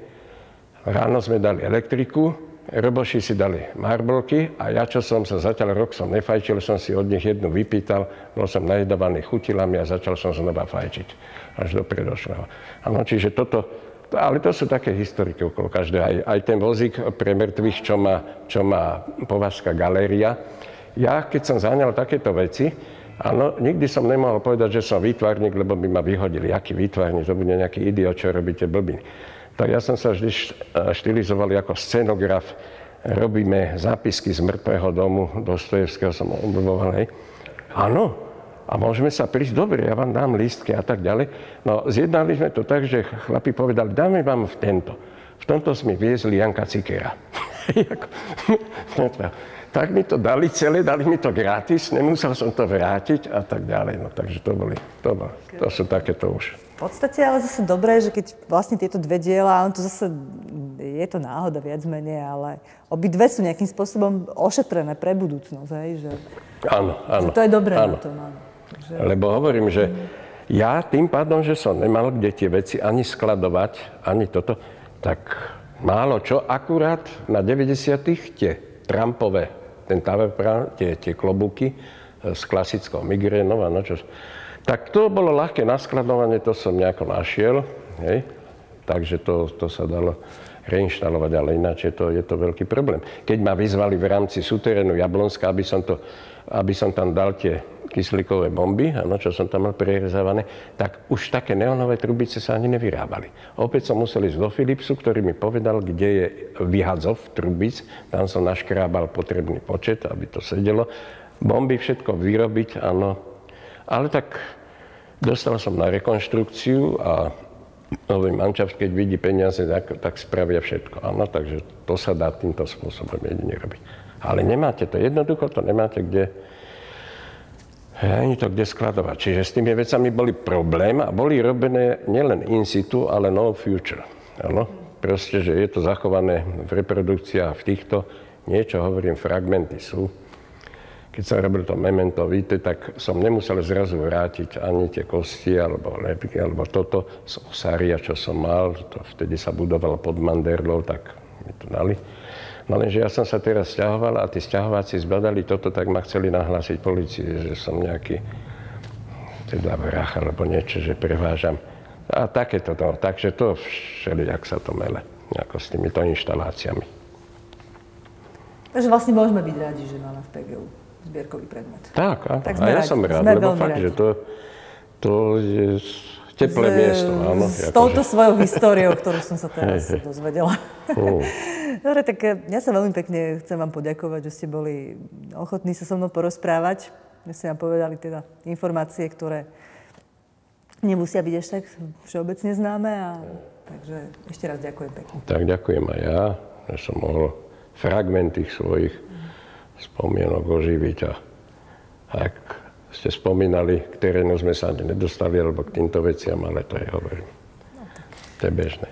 Ráno sme dali elektriku, roboši si dali marblky a ja, čo som sa zatiaľ rok som nefajčil, som si od nich jednu vypýtal, bol som najedávaný chutilami a začal som znova fajčiť až do predošlého. Áno, čiže toto, ale to sú také historiky okolo každého. Aj ten vozík pre mŕtvych, čo má Považská galéria. Ja, keď som zaňal takéto veci, áno, nikdy som nemohol povedať, že som výtvarník, lebo by ma vyhodili. Aký výtvarník? To bude nejaký idiot, čo robíte blbiny. Tak ja som sa vždy štilizoval ako scenograf. Robíme zápisky z mŕtvého domu, Dostojevského som obľúboval, hej. Áno, a môžeme sa prísť, dobre, ja vám dám lístky a tak ďalej. No, zjednali sme to tak, že chlapi povedali, dáme vám v tento. V tomto sme viezli Janka Cikera. Tak mi to dali celé, dali mi to gratis, nemusel som to vrátiť a tak ďalej. No takže to sú takéto už. V podstate ale zase dobré, že keď vlastne tieto dve diela, on to zase, je to náhoda viac menej, ale obidve sú nejakým spôsobom ošetrené pre budúcnosť, hej? Že, áno. Že to je dobré áno. na tom, áno. Že... Lebo hovorím, že ja tým pádom, že som nemal kde tie veci ani skladovať, ani toto, tak málo čo, akurát na 90-tych tie Trumpové, ten Taverpran, tie klobúky s klasickou migrénou a no čo. Tak to bolo ľahké naskladovanie, to som nejako našiel, hej. Takže to sa dalo reinštalovať, ale ináč je to veľký problém. Keď ma vyzvali v rámci súterénu Jablonska, aby som tam dal tie kyslíkové bomby, ano, čo som tam mal prerezávané, tak už také neonové trubice sa ani nevyrábali. Opäť som musel ísť do Philipsu, ktorý mi povedal, kde je vyhadzov trubic. Tam som naškrábal potrebný počet, aby to sedelo. Bomby všetko vyrobiť, áno. Ale tak dostal som na rekonštrukciu a nový manšaft, keď vidí peniaze, tak spravia všetko. Áno, takže to sa dá týmto spôsobom jedine robiť. Ale nemáte to, jednoducho to nemáte ani to kde skladovať. Čiže s tými vecami boli problém a boli robené nielen in situ, ale no future. Áno, proste, že je to zachované v reprodukciách, v týchto, niečo hovorím, fragmenty sú. Keď som robil to memento vitae, tak som nemusel zrazu vrátiť ani tie kosti, alebo lepky, alebo toto z osária, čo som mal. To vtedy sa budovalo pod Manderlou, tak mi to dali. No lenže ja som sa teraz sťahoval a tí sťahováci zbadali toto, tak ma chceli nahlásiť policii, že som nejaký teda vrah alebo niečo, že prevážam. A takéto to, takže to všelijak sa to mele, ako s týmito inštaláciami. Takže vlastne môžeme byť radi, že máme v PGU zbierkový predmet. Tak, áno. A ja som rád, lebo fakt, radi. Že to je teplé miesto, áno. S touto svojou históriou, ktorú som sa teraz dozvedela. Dobre, tak ja sa veľmi pekne chcem vám poďakovať, že ste boli ochotní sa so mnou porozprávať. Že ste nám povedali teda informácie, ktoré nemusia byť ešte tak všeobecne známe. Takže ešte raz ďakujem pekne. Tak ďakujem aj ja, že som mohol fragment tých svojich spomienok oživiť. A ak ste spomínali, k terénu sme sa ani nedostali, alebo k týmto veciam, ale to je hovorím. To je bežné.